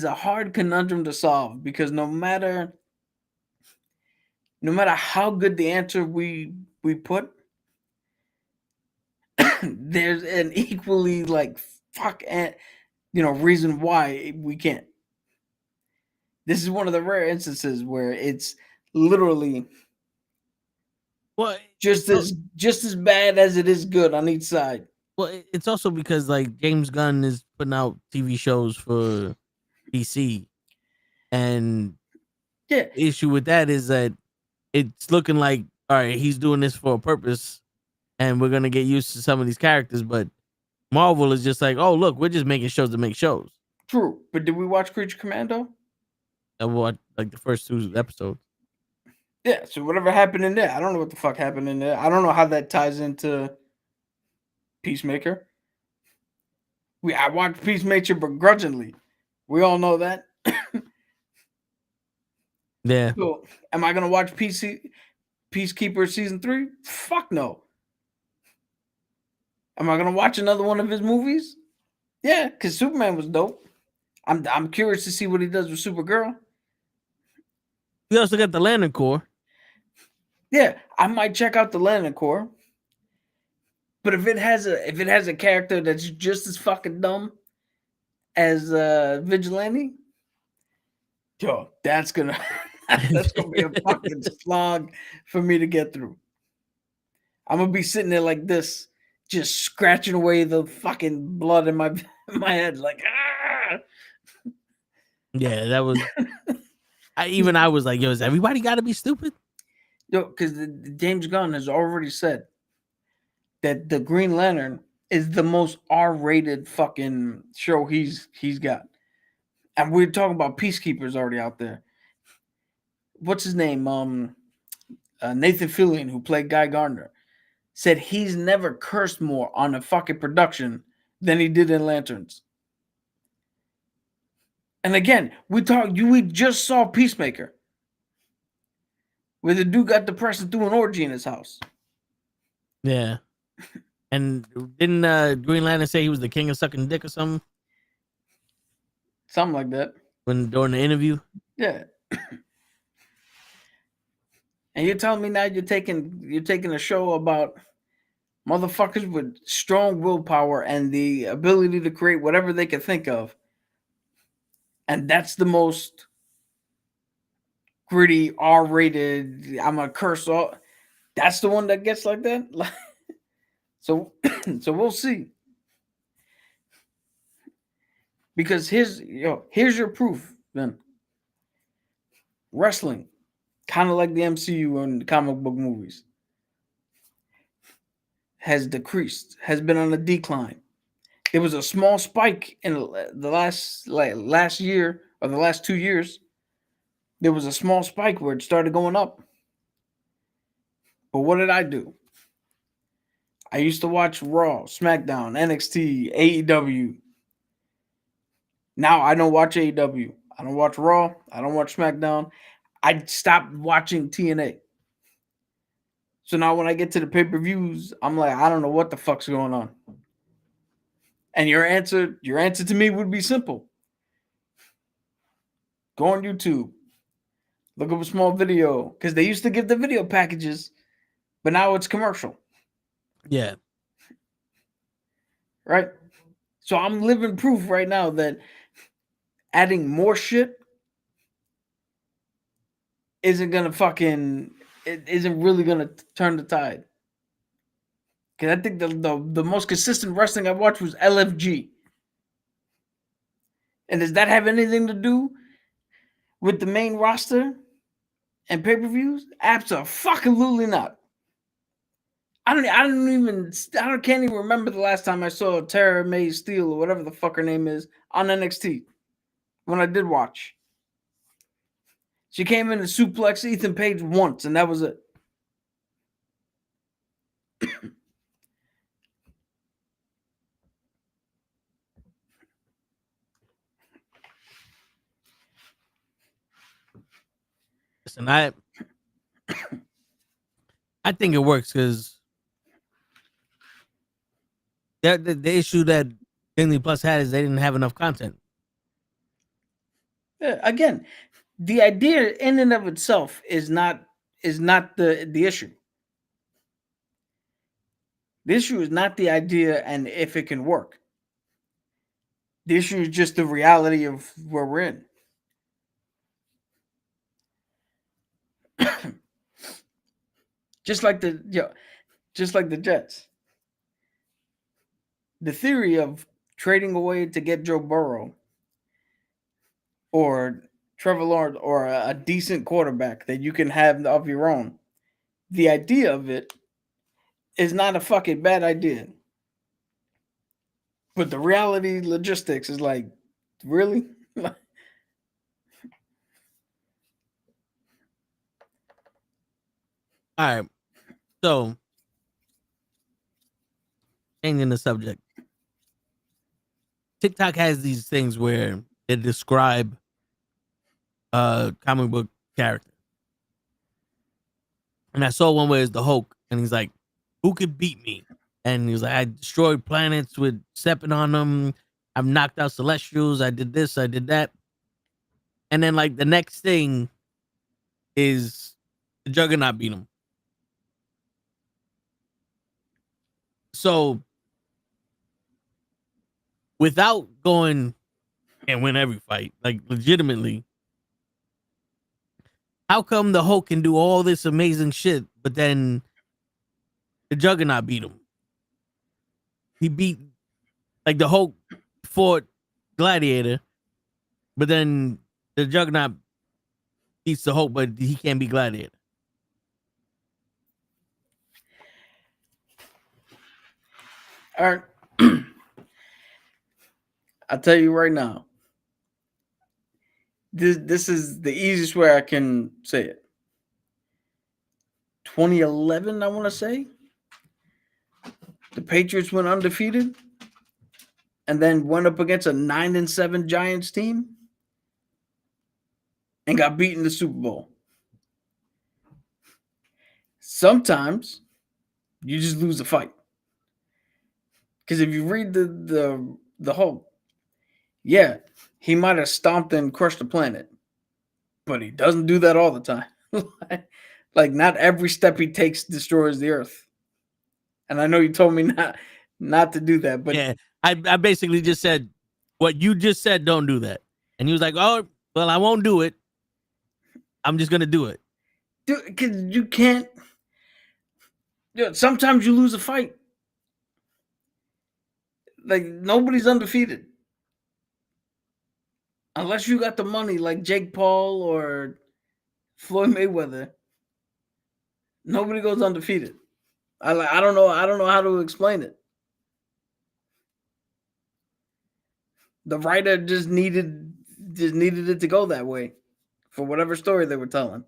a hard conundrum to solve, because no matter how good the answer we put, there's an equally like reason why we can't. This is one of the rare instances where it's literally just as bad as it is good on each side. Well, it's also because like James Gunn is putting out TV shows for DC, and yeah, the issue with that is that it's looking like, all right, he's doing this for a purpose, and we're gonna get used to some of these characters. But Marvel is just like, oh look, we're just making shows to make shows. True, but did we watch Creature Commando? I watched like the first 2 episodes. Yeah, so whatever happened in there, I don't know what the fuck happened in there. I don't know how that ties into Peacemaker. I watched Peacemaker begrudgingly. We all know that. Yeah. So, am I gonna watch Peacekeeper season 3? Fuck no. Am I gonna watch another one of his movies? Yeah, because Superman was dope. I'm curious to see what he does with Supergirl. We also got the Lantern Corps. Yeah, I might check out the Lantern Corps. But if it has a character that's just as fucking dumb as Vigilante, yo, that's gonna be a fucking slog for me to get through. I'm gonna be sitting there like this, just scratching away the fucking blood in my head, like ah. Yeah, that was. I was like, yo, is everybody got to be stupid? Yo, because James Gunn has already said that the Green Lantern is the most R-rated fucking show he's got, and we're talking about Peacekeepers already out there. What's his name? Nathan Fillion, who played Guy Gardner, said he's never cursed more on a fucking production than he did in Lanterns. And again, we just saw Peacemaker, where the dude got depressed and threw an orgy in his house. Yeah. And didn't Green Lantern say he was the king of sucking dick or something? Something like that. During the interview? Yeah. And you're telling me now you're taking a show about motherfuckers with strong willpower and the ability to create whatever they can think of. And that's the most gritty, R-rated, I'm gonna curse all. That's the one that gets like that. So we'll see. Because here's your proof, then. Wrestling, kind of like the MCU and comic book movies, has decreased, has been on a decline. There was a small spike in the last year or the last 2 years. There was a small spike where it started going up. But what did I do? I used to watch Raw, SmackDown, NXT, AEW. Now I don't watch AEW. I don't watch Raw. I don't watch SmackDown. I stopped watching TNA. So now when I get to the pay-per-views, I'm like, I don't know what the fuck's going on. And your answer to me would be simple. Go on YouTube. Look up a small video. Because they used to give the video packages, but now it's commercial. Yeah. Right? So I'm living proof right now that adding more shit isn't really gonna turn the tide. Because I think the most consistent wrestling I watched was LFG. And does that have anything to do with the main roster and pay-per-views? Absolutely not. I can't even remember the last time I saw Tara May Steele or whatever the fuck her name is on NXT when I did watch. She came in and suplexed Ethan Page once, and that was it. Listen, I think it works because the issue that Disney Plus had is they didn't have enough content. Again, the idea in and of itself is not the issue. The issue is not the idea and if it can work. The issue is just the reality of where we're in. Just like the Jets. The theory of trading away to get Joe Burrow or Trevor Lawrence or a decent quarterback that you can have of your own. The idea of it is not a fucking bad idea. But the reality logistics is like, really? All right. So, changing the subject. TikTok has these things where they describe comic book character. And I saw one where it's the Hulk, and he's like, "Who could beat me?" And he was like, "I destroyed planets with stepping on them. I've knocked out Celestials. I did this. I did that." And then like the next thing is the Juggernaut beat him. So without going and win every fight, like legitimately, how come the Hulk can do all this amazing shit, but then the Juggernaut beat him? He beat, like, the Hulk fought Gladiator, but then the Juggernaut beats the Hulk, but he can't beat Gladiator. All right. I'll tell you right now. This is the easiest way I can say it. 2011, I want to say. The Patriots went undefeated and then went up against a 9-7 Giants team and got beaten in the Super Bowl. Sometimes you just lose a fight. Because if you read the Hulk, yeah, he might have stomped and crushed the planet, but he doesn't do that all the time. Like, not every step he takes destroys the earth. And I know you told me not to do that, but yeah, I basically just said what you just said. Don't do that, and he was like, "Oh, well, I won't do it. I'm just gonna do it." Dude, because you can't. Dude, sometimes you lose a fight. Like, nobody's undefeated. Unless you got the money like Jake Paul or Floyd Mayweather. Nobody goes undefeated. I don't know how to explain it. The writer just needed it to go that way for whatever story they were telling.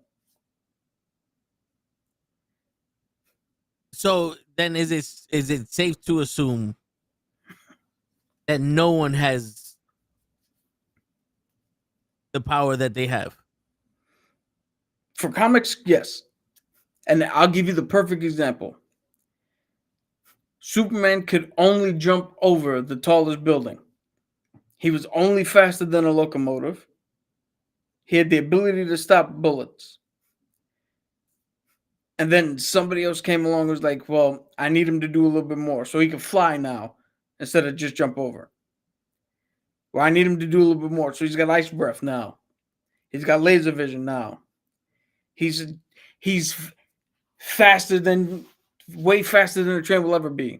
So then, is it safe to assume that no one has the power that they have? For comics, yes. And I'll give you the perfect example. Superman could only jump over the tallest building. He was only faster than a locomotive. He had the ability to stop bullets. And then somebody else came along and was like, well, I need him to do a little bit more so he can fly now instead of just jump over. Well, I need him to do a little bit more so he's got ice breath now. He's got laser vision now. He's way faster than a train will ever be.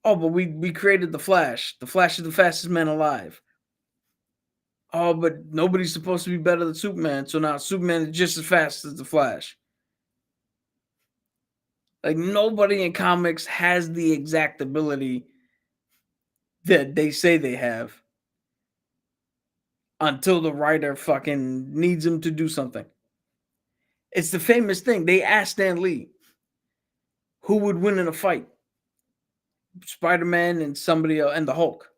Oh, but we created the Flash. The Flash is the fastest man alive. Oh, but nobody's supposed to be better than Superman, so now Superman is just as fast as the Flash. Like, nobody in comics has the exact ability that they say they have until the writer fucking needs them to do something. It's the famous thing. They asked Stan Lee who would win in a fight. Spider-Man and somebody else, and the Hulk.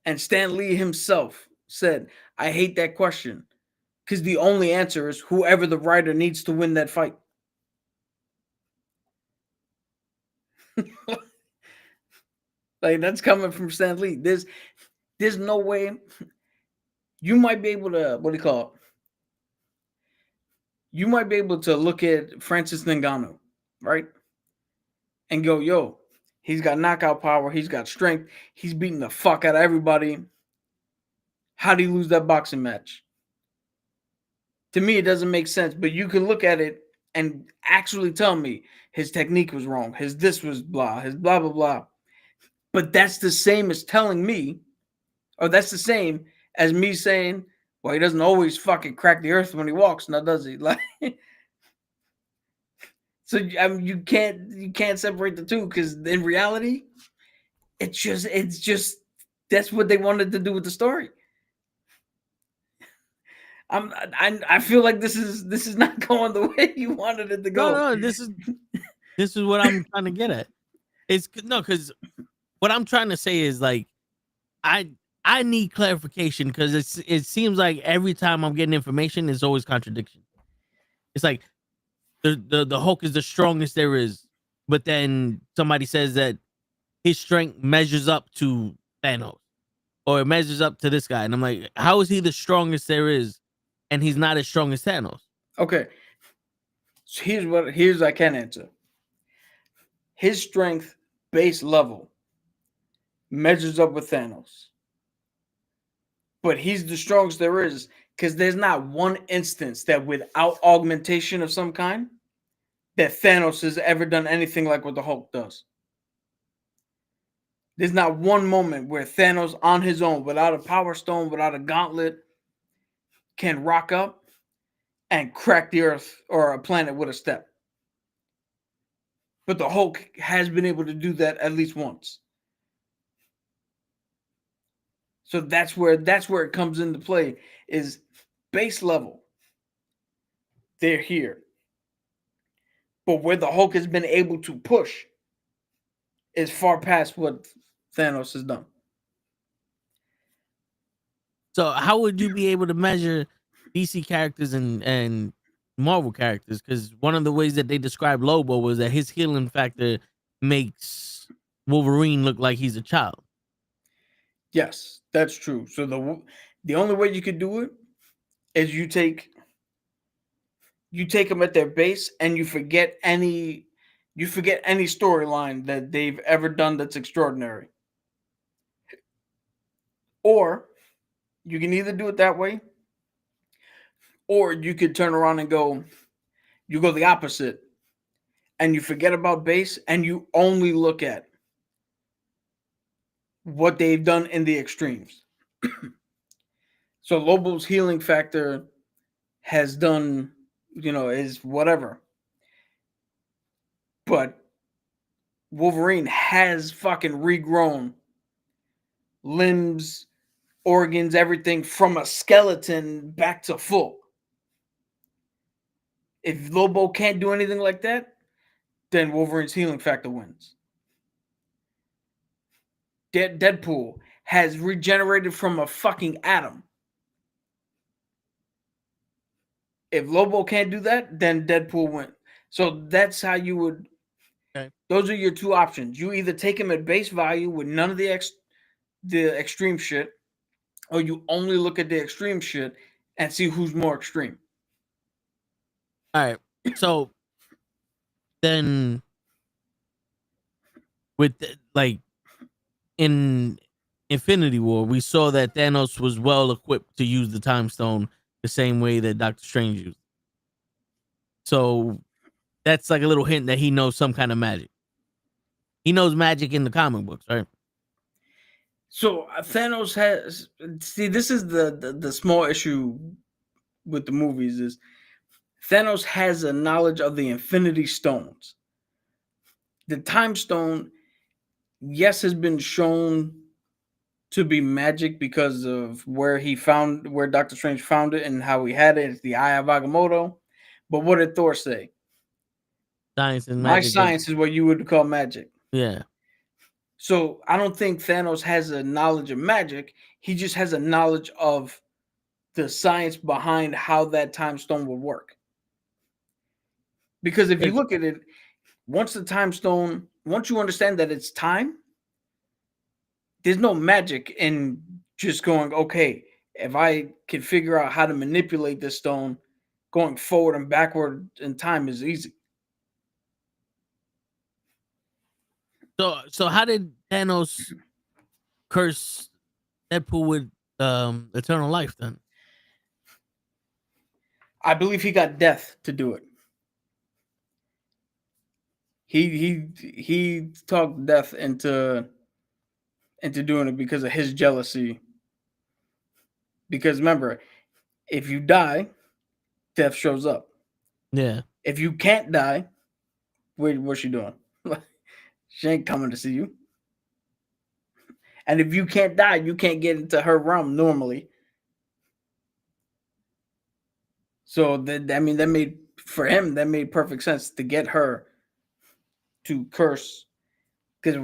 And Stan Lee himself said, I hate that question because the only answer is whoever the writer needs to win that fight. Like, that's coming from Stan Lee. There's no way. You might be able to, what do you call it? You might be able to look at Francis Ngannou, right? And go, yo, he's got knockout power. He's got strength. He's beating the fuck out of everybody. How do you lose that boxing match? To me, it doesn't make sense. But you can look at it and actually tell me his technique was wrong. His this was blah. His blah, blah, blah. But that's the same as telling me, or that's the same as me saying, well, he doesn't always fucking crack the earth when he walks, now does he? Like, so I mean, you can't separate the two because in reality, it's just that's what they wanted to do with the story. I feel like this is not going the way you wanted it to go. No, this is what I'm trying to get at. It's no, because what I'm trying to say is, like, I I need clarification because it seems like every time I'm getting information, there's always contradiction. It's like the Hulk is the strongest there is, but then somebody says that his strength measures up to Thanos, or it measures up to this guy, and I'm like, how is he the strongest there is, and he's not as strong as Thanos? Okay. So here's I can answer. His strength base level measures up with Thanos. But he's the strongest there is because there's not one instance that without augmentation of some kind that Thanos has ever done anything like what the Hulk does. There's not one moment where Thanos on his own, without a power stone, without a gauntlet, can rock up and crack the earth or a planet with a step. But the Hulk has been able to do that at least once. So that's where it comes into play, is base level. They're here. But where the Hulk has been able to push is far past what Thanos has done. So how would you be able to measure DC characters and Marvel characters? Because one of the ways that they described Lobo was that his healing factor makes Wolverine look like he's a child. Yes, that's true. So the only way you could do it is you take them at their base and you forget any storyline that they've ever done that's extraordinary. Or you can either do it that way, or you could turn around and go the opposite, and you forget about base and you only look at what they've done in the extremes. So Lobo's healing factor has done, is whatever. But Wolverine has fucking regrown limbs, organs, everything from a skeleton back to full. If Lobo can't do anything like that, then Wolverine's healing factor wins. Deadpool has regenerated from a fucking atom. If Lobo can't do that, then Deadpool wins. So that's how you would. Okay. Those are your two options. You either take him at base value with none of the extreme shit, or you only look at the extreme shit and see who's more extreme. All right. So then, with in Infinity War, we saw that Thanos was well equipped to use the Time Stone the same way that Doctor Strange used. So that's like a little hint that he knows some kind of magic. He knows magic in the comic books, right? So Thanos has. See, this is the small issue with the movies is Thanos has a knowledge of the Infinity Stones. The Time Stone, yes, has been shown to be magic because of where Doctor Strange found it and how he had it. It's the Eye of Agamotto. But what did Thor say? Science and My magic. science is what you would call magic. Yeah. So I don't think Thanos has a knowledge of magic. He just has a knowledge of the science behind how that time stone will work. Because if you look at it, once you understand that it's time, there's no magic in just going, okay, if I can figure out how to manipulate this stone, going forward and backward in time is easy. So how did Thanos curse Deadpool with eternal life then? I believe he got death to do it. He talked death into doing it because of his jealousy. Because remember, if you die, death shows up. Yeah. If you can't die, what's she doing? She ain't coming to see you. And if you can't die, you can't get into her realm normally. So that made perfect sense to get her to curse. Because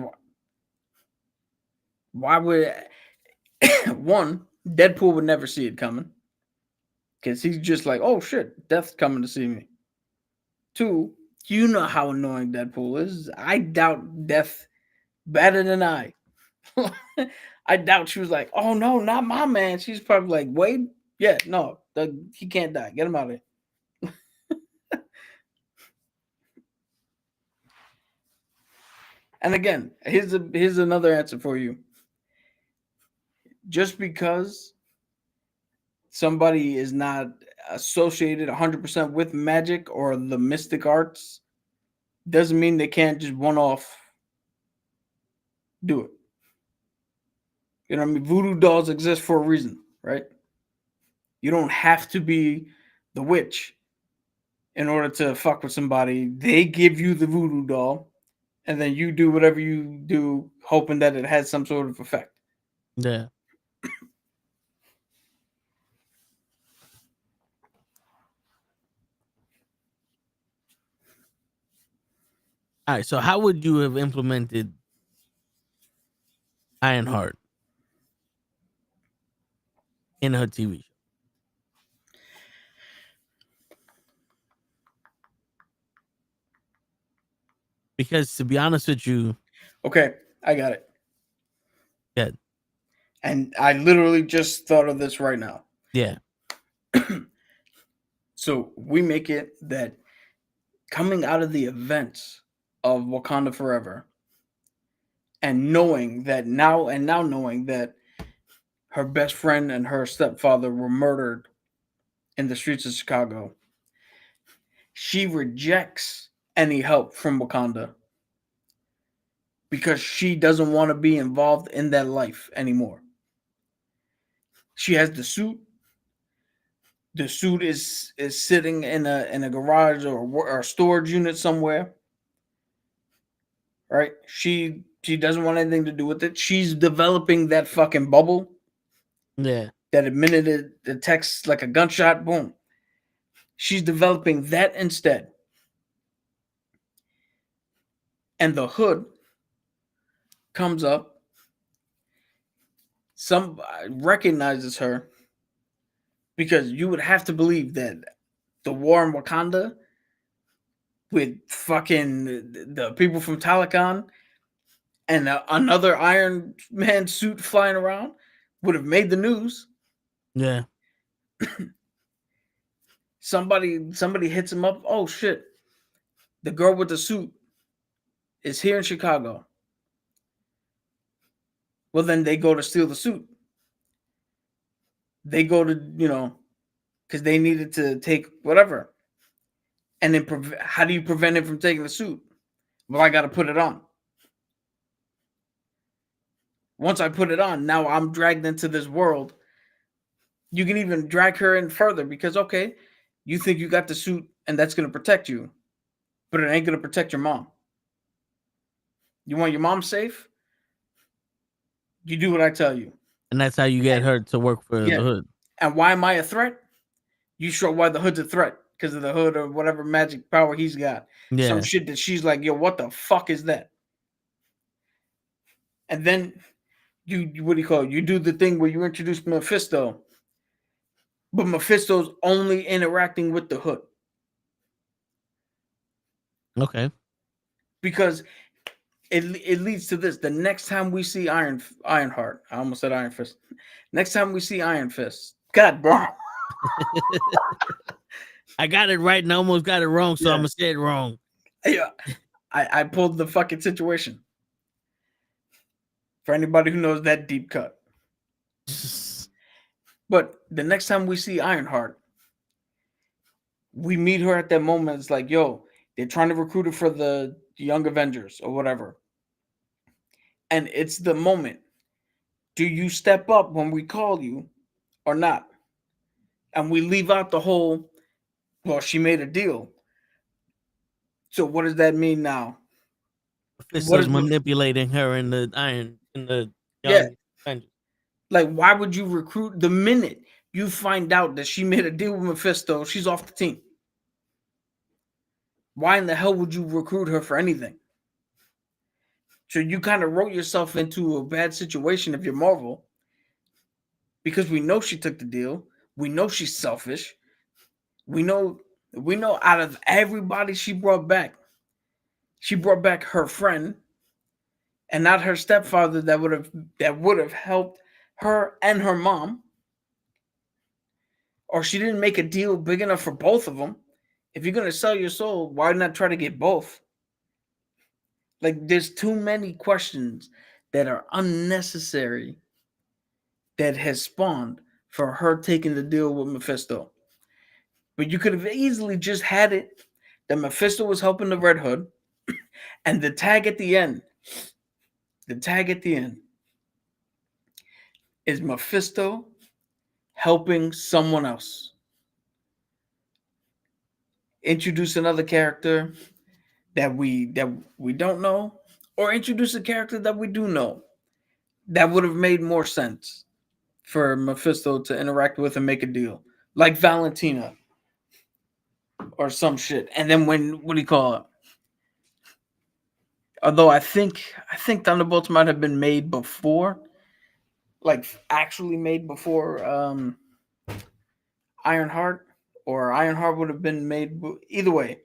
why would One, Deadpool would never see it coming because he's just like, oh shit, Death's coming to see me. Two, you know how annoying Deadpool is. I doubt Death better than I. I doubt she was like, oh no, not my man. She's probably like, Wade, yeah, no, he can't die. Get him out of here. And again, here's another answer for you. Just because somebody is not associated 100% with magic or the mystic arts doesn't mean they can't just one-off do it. You know what I mean? Voodoo dolls exist for a reason, right? You don't have to be the witch in order to fuck with somebody. They give you the voodoo doll, and then you do whatever you do, hoping that it has some sort of effect. Yeah. All right. So, how would you have implemented Ironheart in her TV show? Because to be honest with you, Okay, I got it. Good. And I literally just thought of this right now. Yeah. So we make it that coming out of the events of Wakanda Forever and knowing that now knowing that her best friend and her stepfather were murdered in the streets of Chicago, she rejects any help from Wakanda because she doesn't want to be involved in that life anymore. She has the suit. The suit is sitting in a garage or a storage unit somewhere. Right? She doesn't want anything to do with it. She's developing that fucking bubble. Yeah. That admitted the text like a gunshot, boom. She's developing that instead. And the hood comes up. Some recognizes her because you would have to believe that the war in Wakanda with fucking the people from Talokan and another Iron Man suit flying around would have made the news. Yeah. Somebody hits him up. Oh shit. The girl with the suit is here in Chicago. Well, then they go to steal the suit. They go to, because they needed to take whatever. And then how do you prevent him from taking the suit? Well, I got to put it on. Once I put it on, now I'm dragged into this world. You can even drag her in further because, okay, you think you got the suit and that's going to protect you, but it ain't going to protect your mom. You want your mom safe? You do what I tell you. And that's how you get her to work for the hood. And why am I a threat? You show why the hood's a threat. Because of the hood or whatever magic power he's got. Yeah. Some shit that she's like, yo, what the fuck is that? And then you what do you call it? You do the thing where you introduce Mephisto. But Mephisto's only interacting with the hood. Okay. Because it leads to this. The next time we see Ironheart, I almost said Iron Fist. Next time we see Iron Fist, God, bro. I got it right and I almost got it wrong, so I'm gonna say it wrong. Yeah, I pulled the fucking situation. For anybody who knows that deep cut. But the next time we see Ironheart, we meet her at that moment. It's like, yo, they're trying to recruit her for the Young Avengers or whatever. And it's the moment. Do you step up when we call you or not? And we leave out the whole, well, she made a deal. So what does that mean now? This is manipulating her in the Young Avengers. Like, why would you recruit the minute you find out that she made a deal with Mephisto? She's off the team. Why in the hell would you recruit her for anything? So you kind of wrote yourself into a bad situation if you're Marvel because we know she took the deal. We know she's selfish. We know out of everybody she brought back her friend and not her stepfather that would have helped her and her mom. Or she didn't make a deal big enough for both of them. If you're gonna sell your soul, why not try to get both? Like, there's too many questions that are unnecessary that has spawned for her taking the deal with Mephisto. But you could have easily just had it that Mephisto was helping the Red Hood, and the tag at the end is Mephisto helping someone else. Introduce another character that we don't know, or introduce a character that we do know. That would have made more sense for Mephisto to interact with and make a deal, like Valentina or some shit. And then what do you call it? Although I think Thunderbolts might have been made before, like actually made before Ironheart, or Ironheart would have been made. Either way,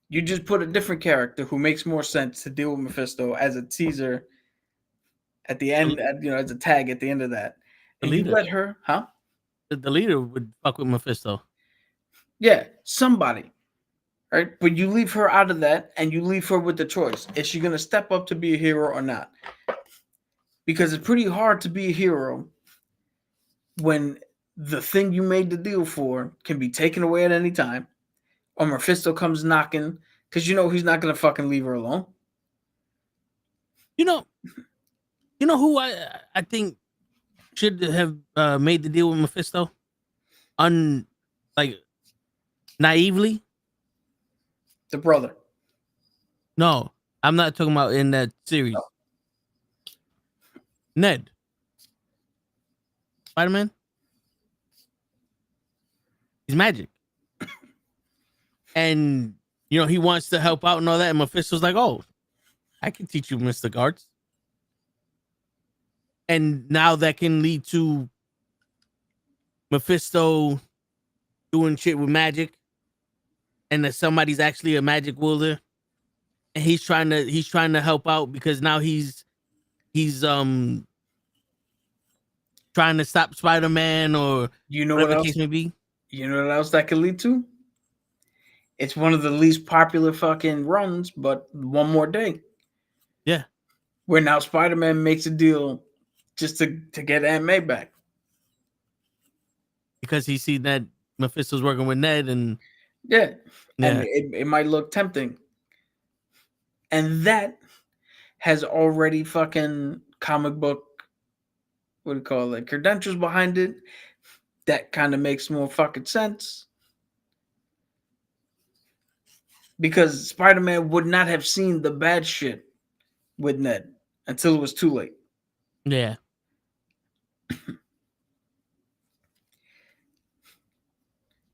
you just put a different character who makes more sense to deal with Mephisto as a teaser at the end, as a tag at the end of that. And you let her, huh? The leader would fuck with Mephisto. Yeah, somebody. Right? But you leave her out of that, and you leave her with the choice. Is she going to step up to be a hero or not? Because it's pretty hard to be a hero when the thing you made the deal for can be taken away at any time, or Mephisto comes knocking, because he's not going to fucking leave her alone. You know who I think should have made the deal with Mephisto? Naively? The brother. No, I'm not talking about in that series. No. Ned. Spider-Man. He's magic. And, he wants to help out and all that. And Mephisto's like, oh, I can teach you mystic arts. And now that can lead to Mephisto doing shit with magic. And that somebody's actually a magic wielder, and he's trying to help out because now he's trying to stop Spider-Man, or what else? Case may be. You know what else that could lead to? It's one of the least popular fucking runs, but One More Day. Yeah, where now Spider-Man makes a deal just to get Aunt May back because he see that Mephisto's working with Ned, and and it might look tempting. And that has already fucking comic book, what do you call it, credentials behind it. That kind of makes more fucking sense. Because Spider-Man would not have seen the bad shit with Ned until it was too late. Yeah.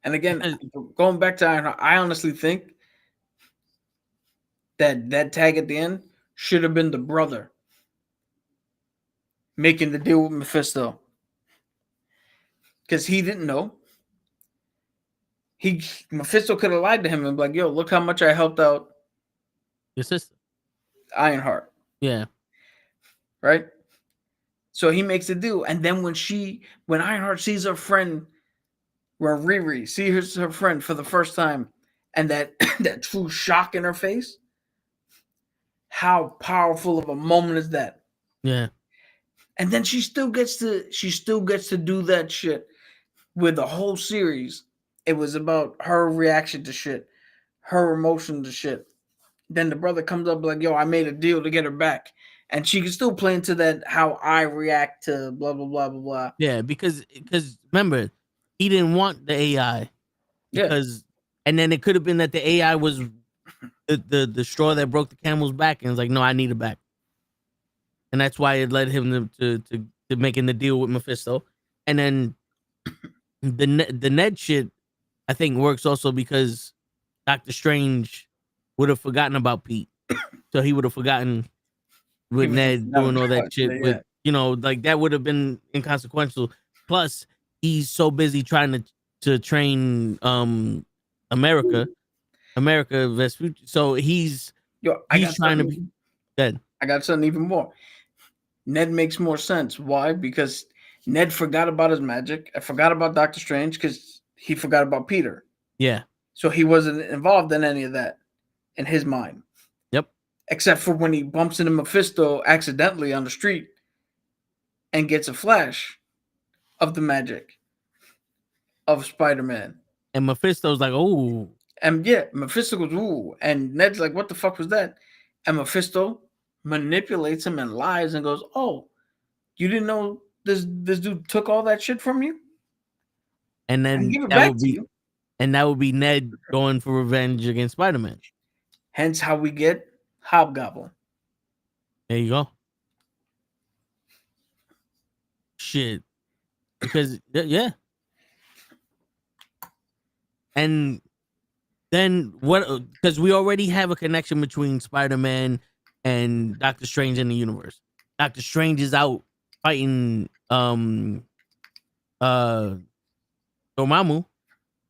And again, going back to Ironheart, I honestly think that tag at the end should have been the brother making the deal with Mephisto. Because he didn't know. Mephisto could have lied to him and be like, yo, look how much I helped out your sister. Ironheart. Yeah. Right? So he makes a deal. And then when Ironheart sees her friend, where Riri sees her friend for the first time, and that true shock in her face, how powerful of a moment is that? Yeah. And then she still gets to do that shit with the whole series. It was about her reaction to shit, her emotion to shit. Then the brother comes up like, yo, I made a deal to get her back. And she can still play into that, how I react to blah, blah, blah, blah, blah. Yeah, because remember, he didn't want the AI. And then it could have been that the AI was the straw that broke the camel's back, and it's like, no, I need it back. And that's why it led him to making the deal with Mephisto. And then the Ned shit, I think, works also because Doctor Strange would have forgotten about Pete. So he would have forgotten with Ned doing all that shit like that would have been inconsequential. Plus, he's so busy trying to train America Vespucci. So he's trying to be dead. I got something even more. Ned makes more sense. Why? Because Ned forgot about his magic. I forgot about Doctor Strange because he forgot about Peter. Yeah. So he wasn't involved in any of that in his mind. Yep. Except for when he bumps into Mephisto accidentally on the street and gets a flash of the magic of Spider-Man. And Mephisto's like, oh. And yeah, Mephisto goes, ooh. And Ned's like, what the fuck was that? And Mephisto manipulates him and lies and goes, oh, you didn't know this dude took all that shit from you? And then that would be Ned going for revenge against Spider-Man. Hence how we get Hobgoblin. There you go. Shit. Because, yeah. And then what? Because we already have a connection between Spider-Man and Doctor Strange in the universe. Doctor Strange is out fighting Dormammu.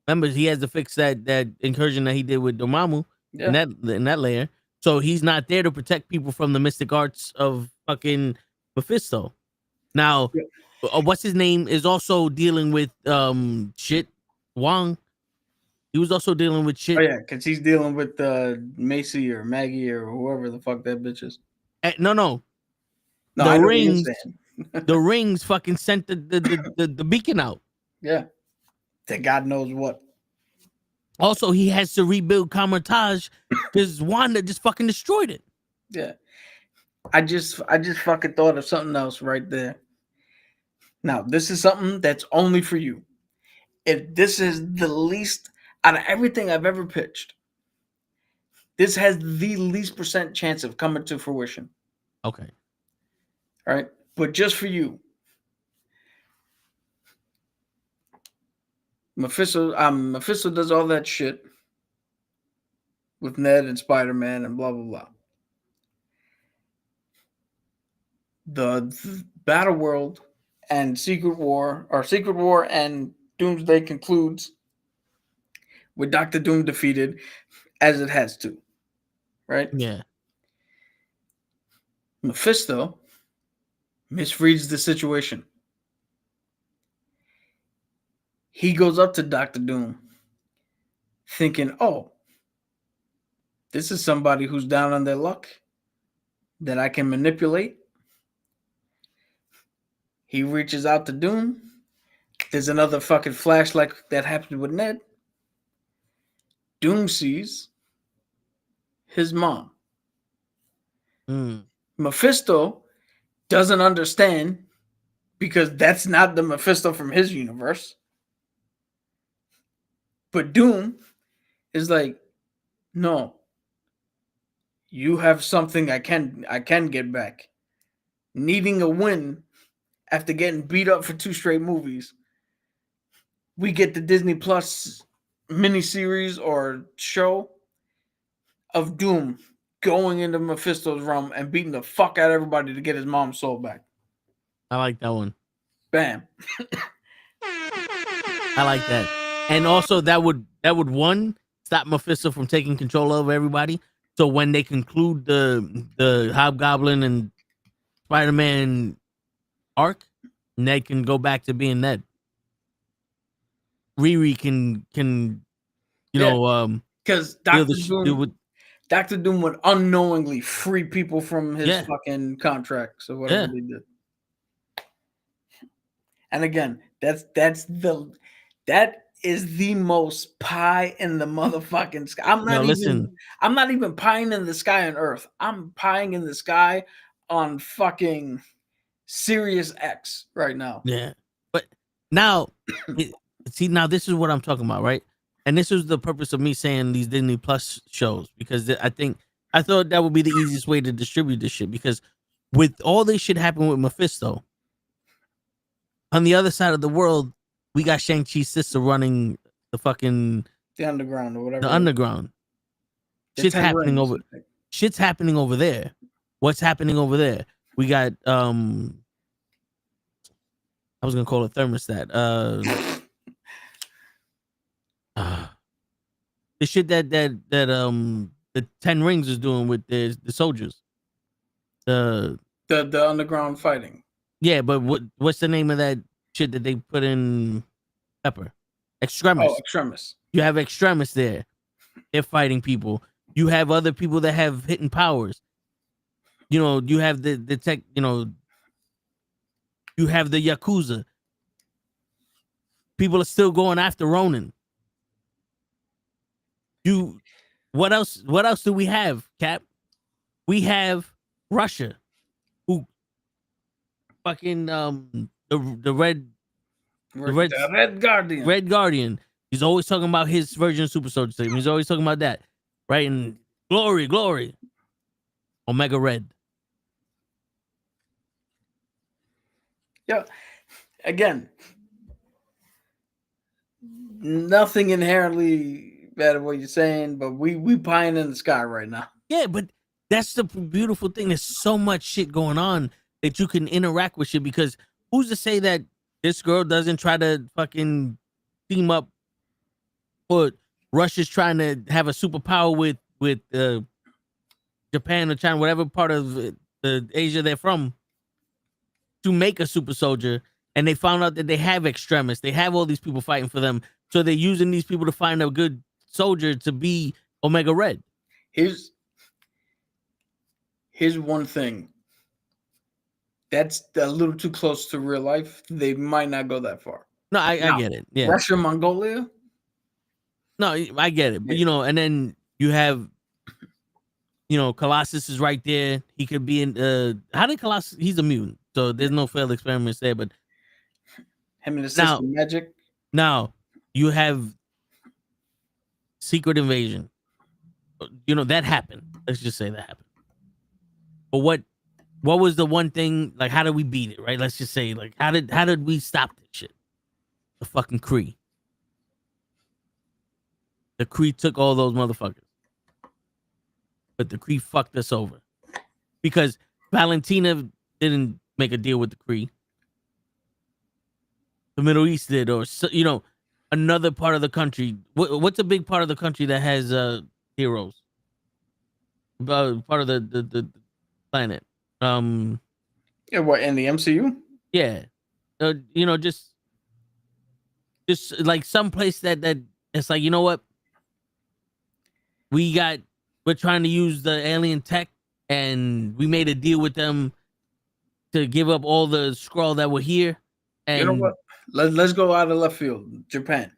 Remember, he has to fix that incursion that he did with Dormammu in that layer. So he's not there to protect people from the mystic arts of fucking Mephisto. Now, what's his name is also dealing with shit. Wong. He was also dealing with shit. Oh yeah, because he's dealing with Macy or Maggie or whoever the fuck that bitch is. No. The rings. The rings fucking sent the beacon out. Yeah. To God knows what. Also, he has to rebuild Kamar-Taj because Wanda just fucking destroyed it. Yeah. I just fucking thought of something else right there. Now, this is something that's only for you. If this is the least out of everything I've ever pitched, this has the least % chance of coming to fruition. Okay. All right. But just for you. Mephisto does all that shit with Ned and Spider-Man and blah, blah, blah. The Battle World and Secret War and Doomsday concludes with Doctor Doom defeated, as it has to. Right? Yeah. Mephisto misreads the situation. He goes up to Doctor Doom thinking, oh, this is somebody who's down on their luck that I can manipulate. He reaches out to Doom. There's another fucking flash like that happened with Ned. Doom sees his mom. Mephisto doesn't understand because that's not the Mephisto from his universe. But Doom is like, no, you have something I can get back. Needing a win after getting beat up for 2 straight movies, we get the Disney Plus miniseries or show of Doom going into Mephisto's realm and beating the fuck out of everybody to get his mom's soul back. I like that one. Bam. I like that. And also that would one stop Mephisto from taking control of everybody. So when they conclude the Hobgoblin and Spider-Man arc, Ned can go back to being Ned. Riri can because Dr. Doom would unknowingly free people from his fucking contracts or whatever they did. And again, that is the most pie in the motherfucking sky. I'm not even pieing in the sky on Earth. I'm pieing in the sky on fucking Sirius X right now. Yeah. But now now this is what I'm talking about, right? And this was the purpose of me saying these Disney Plus shows, because I thought that would be the easiest way to distribute this shit, because with all this shit happening with Mephisto, on the other side of the world, we got Shang-Chi's sister running the underground or whatever. The underground. Shit's happening over there. What's happening over there? We got I was gonna call it thermostat. The shit that the 10 Rings is doing with the soldiers. The underground fighting. Yeah, but what's the name of that shit that they put in Pepper? Extremis. Oh, Extremis. You have Extremis there. They're fighting people. You have other people that have hidden powers. You know, you have the tech, you know, you have the Yakuza. People are still going after Ronin. What else do we have, Cap? We have Russia, who fucking the Red Guardian. Red Guardian. He's always talking about his version of Super Soldier Serum. He's always talking about that, right? And glory, Omega Red. Yeah. Again, nothing inherently bad at what you're saying, but we pieing in the sky right now. Yeah, but that's the beautiful thing. There's so much shit going on that you can interact with shit, because who's to say that this girl doesn't try to fucking team up, or Russia's trying to have a superpower with Japan or China, whatever part of the Asia they're from, to make a super soldier, and they found out that they have extremists. They have all these people fighting for them. So they're using these people to find a good soldier to be Omega Red. Here's one thing. That's a little too close to real life. They might not go that far. No, I get it. Yeah. Russia, Mongolia? No, I get it. But, you know, and then you have, you know, Colossus is right there. He could be in, how did Colossus, he's a mutant, so there's no failed experiments there, but him and his sister Magic. Now, you have Secret Invasion. You know, that happened. Let's just say that happened. But what was the one thing, like, how did we beat it, right? Let's just say, like, how did we stop this shit? The fucking Kree. The Kree took all those motherfuckers. But the Kree fucked us over. Because Valentina didn't make a deal with the Kree. The Middle East did, or, you know, another part of the country. What's a big part of the country that has heroes? Part of the planet. Yeah, what, in the MCU? Yeah. You know, just like some place that it's like, you know what? We're trying to use the alien tech, and we made a deal with them to give up all the Skrull that were here. And you know what? Let's go out of left field. Japan.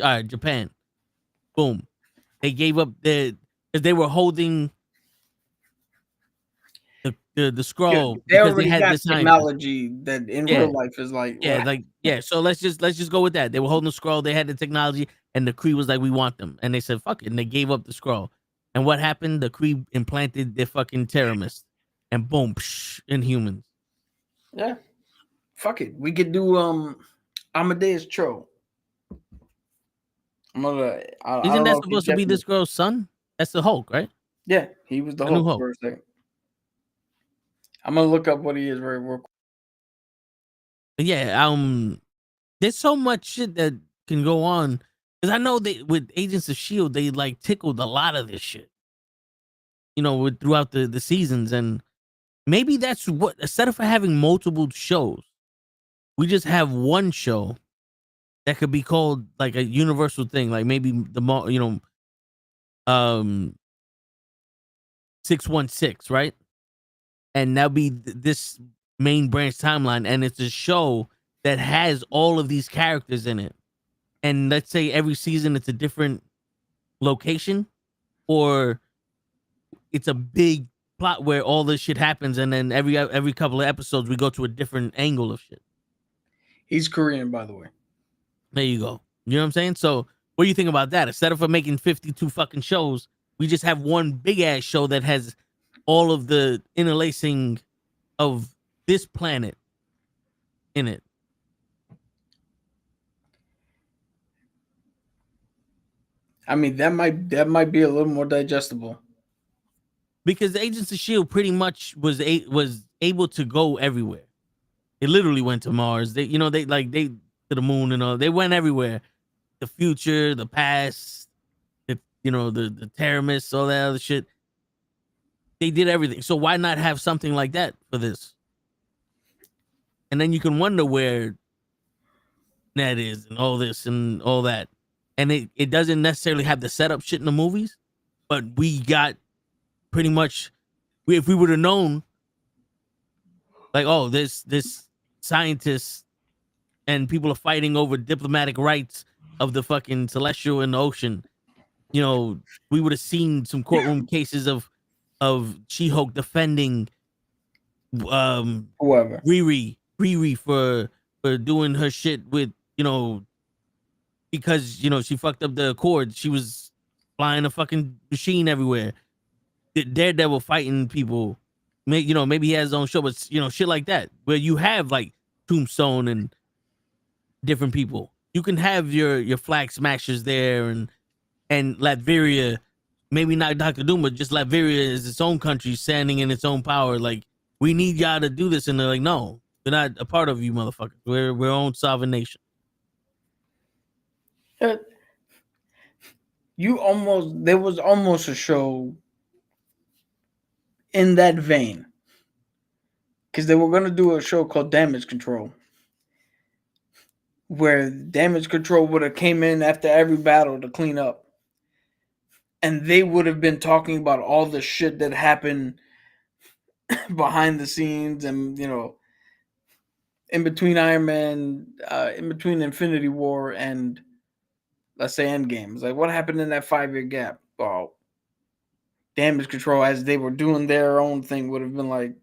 All right, Japan. Boom. They gave up because they were holding the Skrull. They already got technology that in real life is like, So let's just go with that. They were holding the Skrull. They had the technology, and the Kree was like, we want them, and they said fuck it, and they gave up the Skrull. And what happened? The Kree implanted their fucking Terrorist, and boom, Inhumans. Yeah. Fuck it. We could do Amadeus Cho. Isn't that supposed to be this girl's son? That's the Hulk, right? Yeah, he was the Hulk for a second. I'm gonna look up what he is real quick. Yeah, there's so much shit that can go on. Because I know that with Agents of S.H.I.E.L.D., they like tickled a lot of this shit. You know, throughout the seasons. And maybe that's what, instead of having multiple shows, we just have one show that could be called like a universal thing, like maybe 616, right? And that'll be this main branch timeline, and it's a show that has all of these characters in it. And let's say every season it's a different location, or it's a big plot where all this shit happens, and then every couple of episodes we go to a different angle of shit. He's Korean, by the way. There you go. You know what I'm saying? So what do you think about that? Instead of making 52 fucking shows, we just have one big ass show that has all of the interlacing of this planet in it. I mean, that might be a little more digestible. Because Agents of S.H.I.E.L.D. pretty much was able to go everywhere. They literally went to Mars. They to the moon and all. They went everywhere. The future, the past, the Terramis, all that other shit. They did everything. So why not have something like that for this? And then you can wonder where Ned is and all this and all that. And it doesn't necessarily have the setup shit in the movies, but we got pretty much, if we would have known, like, oh, this scientist and people are fighting over diplomatic rights of the fucking Celestial in the ocean, we would have seen some courtroom cases of She-Hulk defending whoever Riri for doing her shit with, because she fucked up the Accord. She was flying a fucking machine everywhere. Daredevil fighting people. Maybe he has his own show, but shit like that, where you have like Tombstone and different people. You can have your Flag Smashers there and Latveria, maybe not Dr. Doom, but just Latveria is its own country standing in its own power. Like, we need y'all to do this, and they're like, no, we're not a part of you, motherfuckers. We're our own sovereign nation. There was almost a show in that vein, because they were going to do a show called Damage Control, where Damage Control would have came in after every battle to clean up, and they would have been talking about all the shit that happened behind the scenes, and in between Iron Man, in between Infinity War and, let's say, Endgame. It's like, what happened in that 5-year gap? Oh, Damage Control, as they were doing their own thing, would have been like,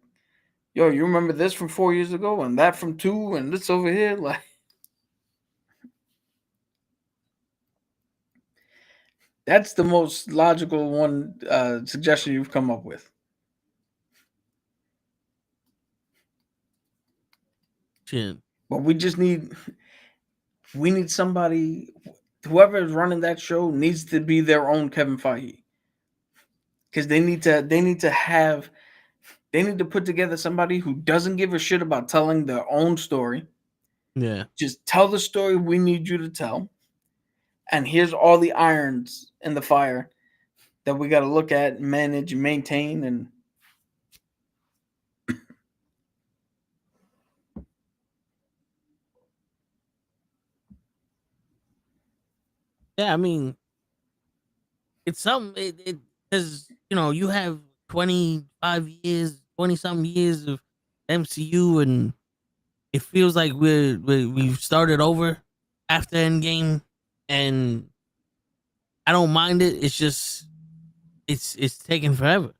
yo, you remember this from 4 years ago, and that from 2, and this over here? Like, that's the most logical one suggestion you've come up with. Shit. But we need somebody, whoever is running that show needs to be their own Kevin Feige. Because they need to put together somebody who doesn't give a shit about telling their own story. Yeah. Just tell the story we need you to tell. And here's all the irons in the fire that we got to look at, manage, and maintain. And yeah, I mean, it's something. It because you have 25 years, 20-something years of MCU, and it feels like we've started over after Endgame, and I don't mind it. It's just it's taking forever.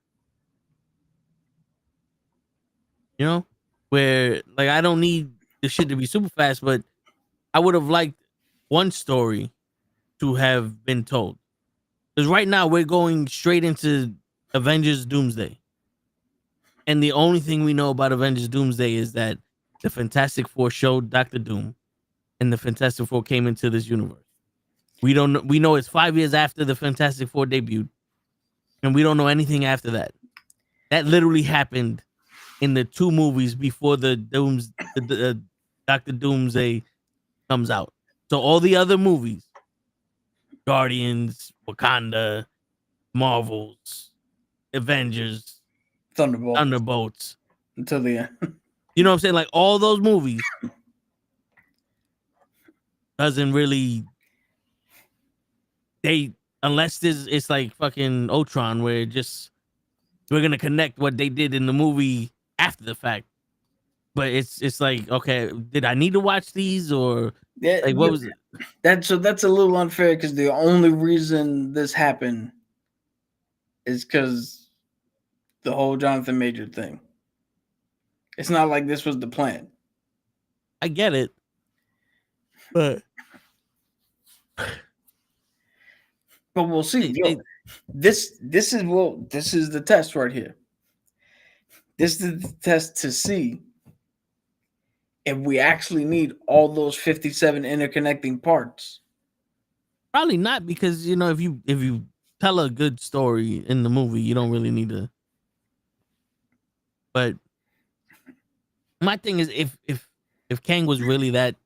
Where, like, I don't need the shit to be super fast, but I would have liked one story to have been told. Because right now we're going straight into Avengers Doomsday. And the only thing we know about Avengers Doomsday is that the Fantastic Four showed Dr. Doom, and the Fantastic Four came into this universe. We don't know. We know it's 5 years after the Fantastic Four debuted, and we don't know anything after that. That literally happened in the 2 movies before the Dr. Doomsday comes out. So all the other movies, Guardians, Wakanda, Marvels, Avengers, Thunderbolts, until the end. You know what I'm saying? Like, all those movies doesn't really, unless it's like fucking Ultron, where we're gonna connect what they did in the movie after the fact. But it's like, okay, did I need to watch these, or like, what was it? That's a little unfair, because the only reason this happened is because the whole Jonathan Major thing. It's not like this was the plan. I get it, but we'll see. This is the test right here. This is the test to see if we actually need all those 57 interconnecting parts. Probably not, because if you tell a good story in the movie, you don't really need to. But My thing is, if Kang was really that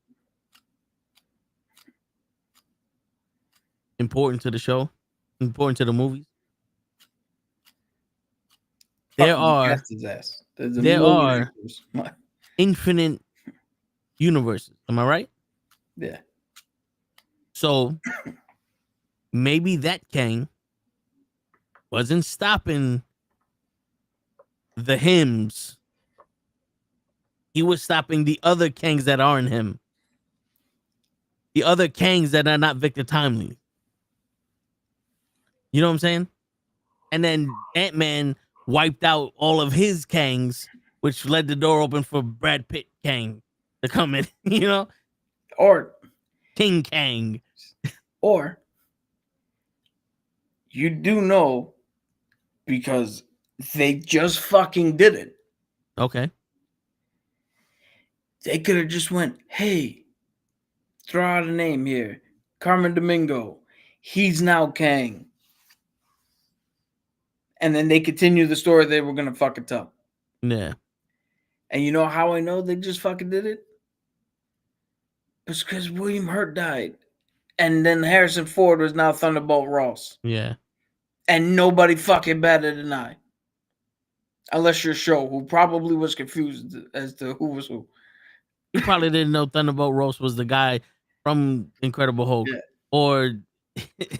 important to the show, important to the movies, there Fucking are cast his ass. There's a there million are actors. infinite universes. Am I right? Yeah. So maybe that Kang wasn't stopping the hymns. He was stopping the other Kangs that aren't him. The other Kangs that are not Victor Timely. You know what I'm saying? And then Ant-Man wiped out all of his Kangs, which led the door open for Brad Pitt Kang to come in, you know? Or King Kang. Or you do know because they just fucking did it. Okay. They could have just went, hey, throw out a name here. Carmen Domingo. He's now Kang. And then they continue the story they were going to fucking tell. Yeah. And you know how I know they just fucking did it? It's because William Hurt died. And then Harrison Ford was now Thunderbolt Ross. Yeah. And nobody fucking better than I. Unless you're Show, who probably was confused as to who was who. You probably didn't know Thunderbolt Ross was the guy from Incredible Hulk, Yeah. or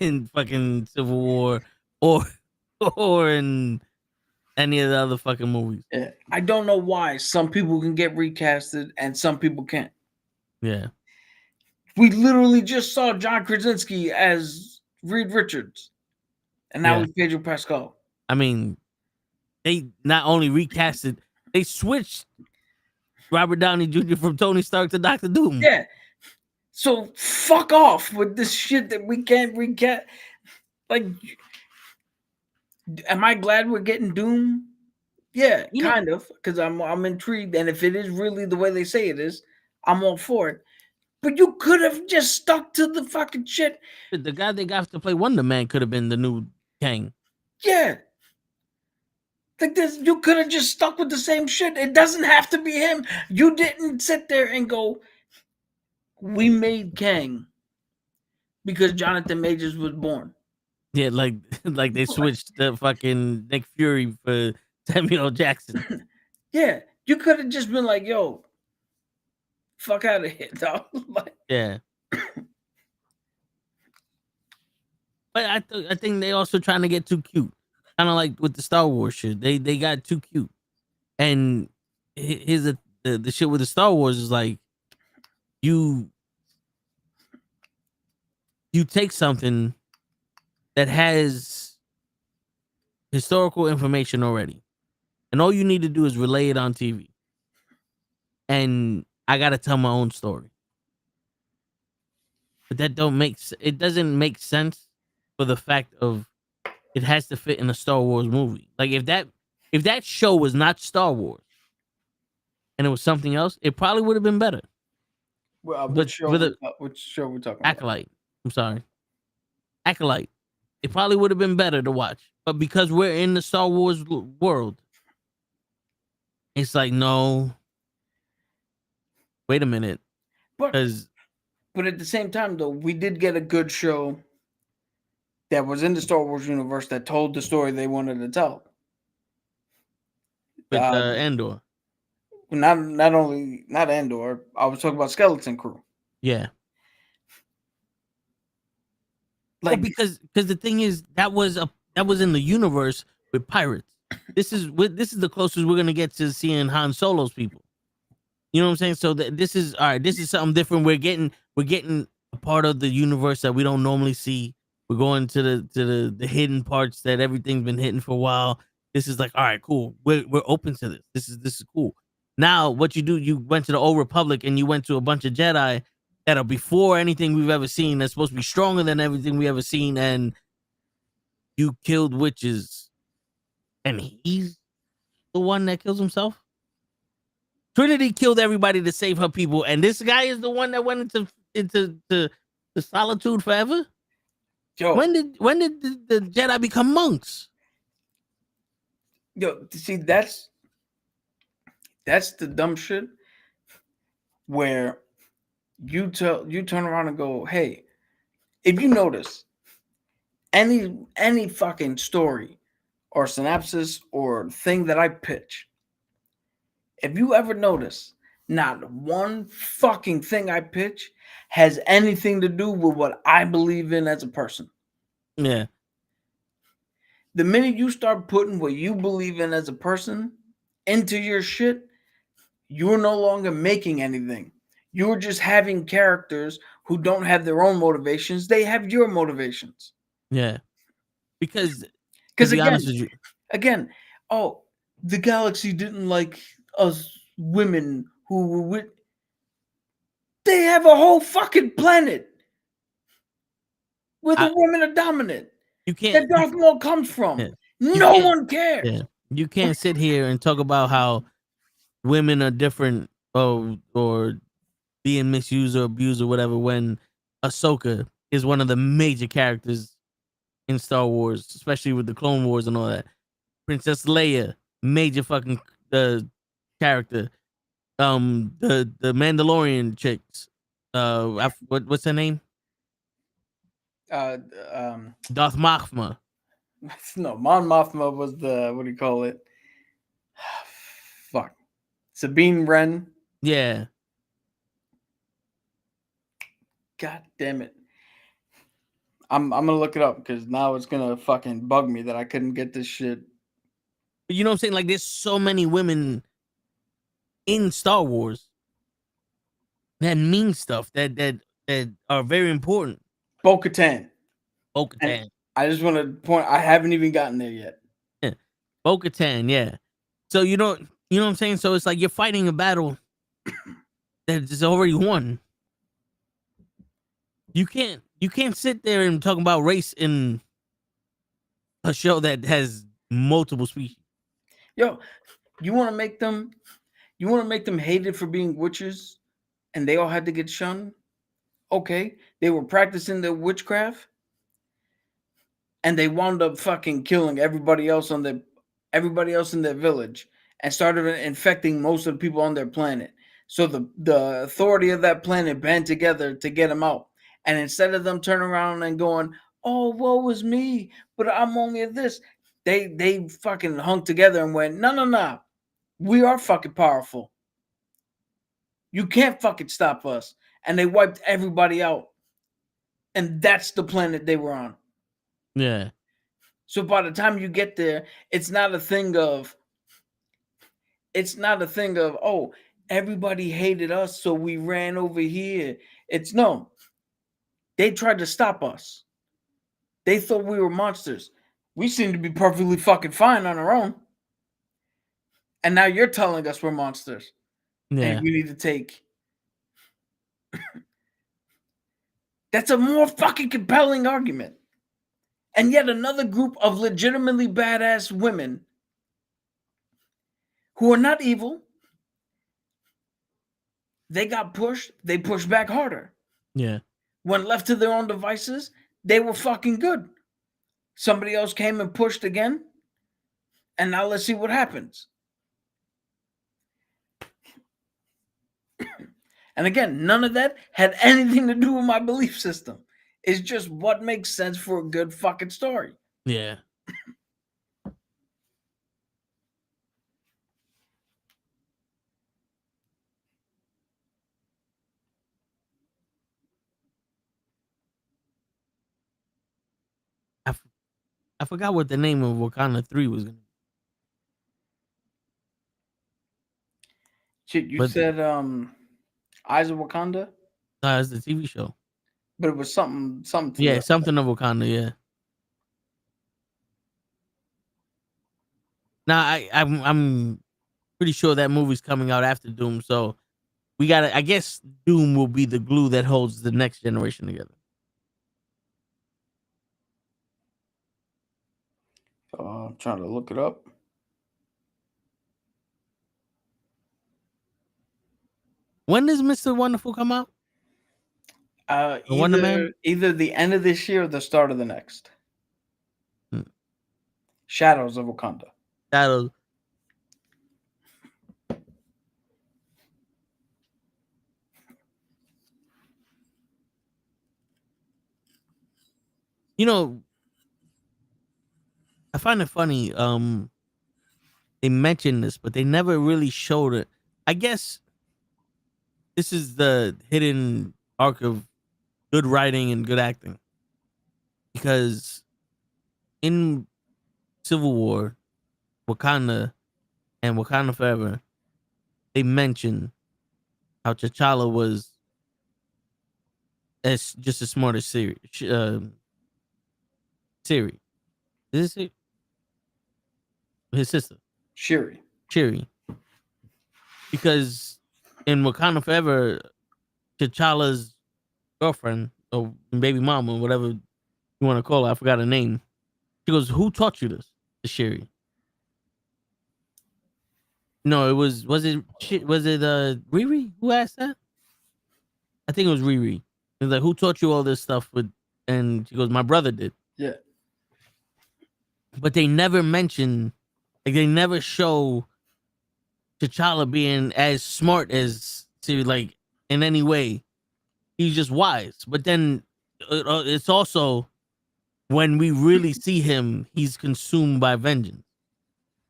in fucking Civil War, or in any of the other fucking movies. Yeah. I don't know why some people can get recasted and some people can't. Yeah. We literally just saw John Krasinski as Reed Richards. And now Yeah. he's Pedro Pascal. I mean, they not only recasted, they switched Robert Downey Jr. from Tony Stark to Doctor Doom. Yeah. So fuck off with this shit that we can't recast. Like, am I glad we're getting Doom? Yeah, You know- kind of, because I'm intrigued. And if it is really the way they say it is, I'm all for it. But you could have just stuck to the fucking shit. The guy they got to play Wonder Man could have been the new Kang. Yeah. Like this, you could have just stuck with the same shit. It doesn't have to be him. You didn't sit there and go, we made Kang because Jonathan Majors was born. Yeah, like they switched the fucking Nick Fury for Samuel L. Jackson. Yeah. You could have just been like, yo, fuck out of here, dog. Like, Yeah. But I think they also trying to get too cute. Kind of like with the Star Wars shit. They got too cute. And here's the shit with the Star Wars is like you take something that has historical information already. And all you need to do is relay it on TV. And I got to tell my own story. But that it doesn't make sense for the fact of it has to fit in a Star Wars movie. Like if that show was not Star Wars and it was something else, it probably would have been better. well, But which show for the- which show we talking about? Acolyte. I'm sorry. Acolyte. It probably would have been better to watch. But because we're in the Star Wars world, it's like, no. Wait a minute. But Because at the same time, though, we did get a good show that was in the Star Wars universe that told the story they wanted to tell. with Andor. Not Andor. I was talking about Skeleton Crew. Yeah. Like, because the thing is that was in the universe with pirates. This is the closest we're gonna get to seeing Han Solo's people. You know what I'm saying? So this is all right. This is something different. We're getting a part of the universe that we don't normally see. We're going to the hidden parts that everything's been hidden for a while. This is like, all right, cool. We're open to this. This is cool. Now, what you do? You went to the Old Republic and you went to a bunch of Jedi that are before anything we've ever seen. That's supposed to be stronger than everything we ever seen, and you killed witches, and he's the one that kills himself. Trinity killed everybody to save her people, and this guy is the one that went into the solitude forever. yo, When did the Jedi become monks? see, that's That's the dumb shit where you turn around and go, hey, if you notice any fucking story or synopsis or thing that I pitch, if you ever notice, not one fucking thing I pitch has anything to do with what I believe in as a person. Yeah. The minute you start putting what you believe in as a person into your shit, you're no longer making anything. You're just having characters who don't have their own motivations. They have your motivations. Yeah. Because Because be honest with you, again, oh, the galaxy didn't like us women who were with. They have a whole fucking planet where the women are dominant. You can't. That Darth Maul comes from. Yeah. No one cares. Yeah. You can't sit here and talk about how women are different or being misused or abused or whatever when Ahsoka is one of the major characters in Star Wars, especially with the Clone Wars and all that. Princess Leia, major fucking character. The Mandalorian chicks. What's her name? Darth Makhma. No, Mon Mothma was the, what do you call it? Fuck. Sabine Wren. Yeah. God damn it. I'm gonna look it up because now it's gonna fucking bug me that I couldn't get this shit. But you know what I'm saying? Like, there's so many women in Star Wars that mean stuff that are very important. Bo-Katan. Bo-Katan. I just want to point. I haven't even gotten there yet. Yeah. Bo-Katan. Yeah. So you know what I'm saying? So it's like you're fighting a battle that is already won. You can't sit there and talk about race in a show that has multiple species. Yo, you want to make them hated for being witches, and they all had to get shunned? Okay, they were practicing their witchcraft, and they wound up fucking killing everybody else in their village, and started infecting most of the people on their planet. So the authority of that planet band together to get them out. And instead of them turning around and going, "Oh, woe is me, but I'm only this," they fucking hung together and went, "No, we are fucking powerful. You can't fucking stop us." And they wiped everybody out. And that's the planet they were on. Yeah. So by the time you get there, it's not a thing of, oh, everybody hated us, so we ran over here. It's no. They tried to stop us. They thought we were monsters. We seem to be perfectly fucking fine on our own. And now you're telling us we're monsters. Yeah. And we need to take. That's a more fucking compelling argument. And yet another group of legitimately badass women who are not evil, they got pushed. They pushed back harder. Yeah. When left to their own devices, they were fucking good. Somebody else came and pushed again. And now let's see what happens. And again, none of that had anything to do with my belief system. It's just what makes sense for a good fucking story. Yeah. I forgot what the name of Wakanda 3 was gonna be. Shit, you said Eyes of Wakanda? It's the TV show. But it was something to Yeah, that. something of Wakanda, yeah. Now I'm pretty sure that movie's coming out after Doom, so I guess Doom will be the glue that holds the next generation together. I'm trying to look it up. When does Mr. Wonderful come out? Wonder Man? Either the end of this year or the start of the next. Shadows of Wakanda. That'll. You know, I find it funny. They mentioned this, but they never really showed it. I guess this is the hidden arc of good writing and good acting, because in Civil War, Wakanda and Wakanda Forever, they mention how T'Challa was as just as smart as Siri. Siri, is it his sister? Shuri. Because in Wakanda Forever, T'Challa's girlfriend or baby mama, whatever you want to call her, I forgot her name. She goes, "Who taught you this?" To Shuri. No, was it Riri who asked that? I think it was Riri. It was like, "Who taught you all this stuff?" And she goes, "My brother did." Yeah. But they never mention, like, they never show T'Challa being as smart as Siri, like, in any way. He's just wise. But then it's also when we really see him, he's consumed by vengeance.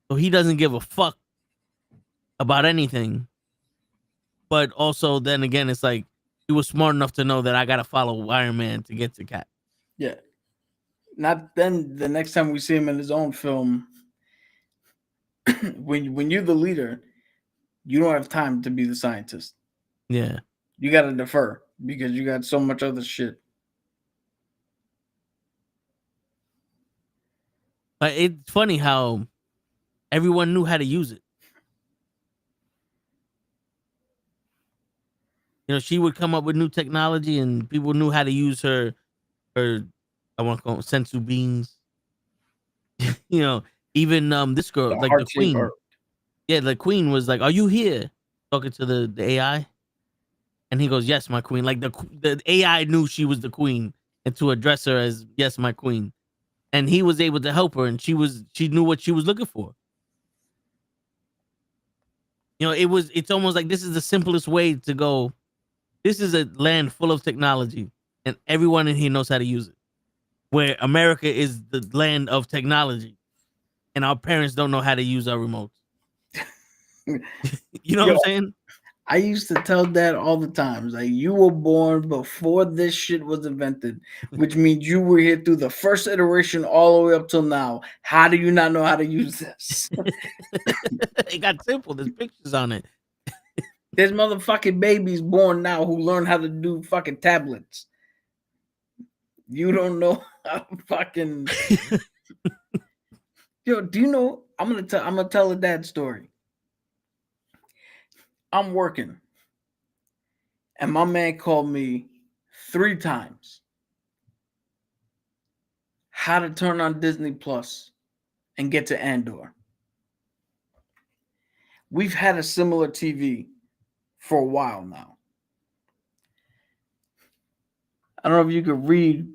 So he doesn't give a fuck about anything. But also, then again, it's like he was smart enough to know that I gotta follow Iron Man to get to Cap. Yeah. Not then. The next time we see him in his own film, when you're the leader, you don't have time to be the scientist. Yeah. You got to defer because you got so much other shit. But it's funny how everyone knew how to use it. You know, she would come up with new technology, and people knew how to use her. I want to call them sensu beans. You know, even this girl, like the queen. Heart. Yeah, the queen was like, "Are you here?" Talking to the AI, and he goes, "Yes, my queen." Like the AI knew she was the queen, and to address her as "Yes, my queen," and he was able to help her, and she knew what she was looking for. You know, it's almost like this is the simplest way to go. This is a land full of technology, and everyone in here knows how to use it. Where America is the land of technology, and our parents don't know how to use our remotes. You know what I'm saying? I used to tell Dad all the time, like, you were born before this shit was invented, which means you were here through the first iteration all the way up till now. How do you not know how to use this? It got simple. There's pictures on it. There's motherfucking babies born now who learn how to do fucking tablets. You don't know how to fucking. Yo, do you know? I'm gonna tell a dad story. I'm working, and my man called me 3 times. How to turn on Disney Plus and get to Andor. We've had a similar TV for a while now. I don't know if you could read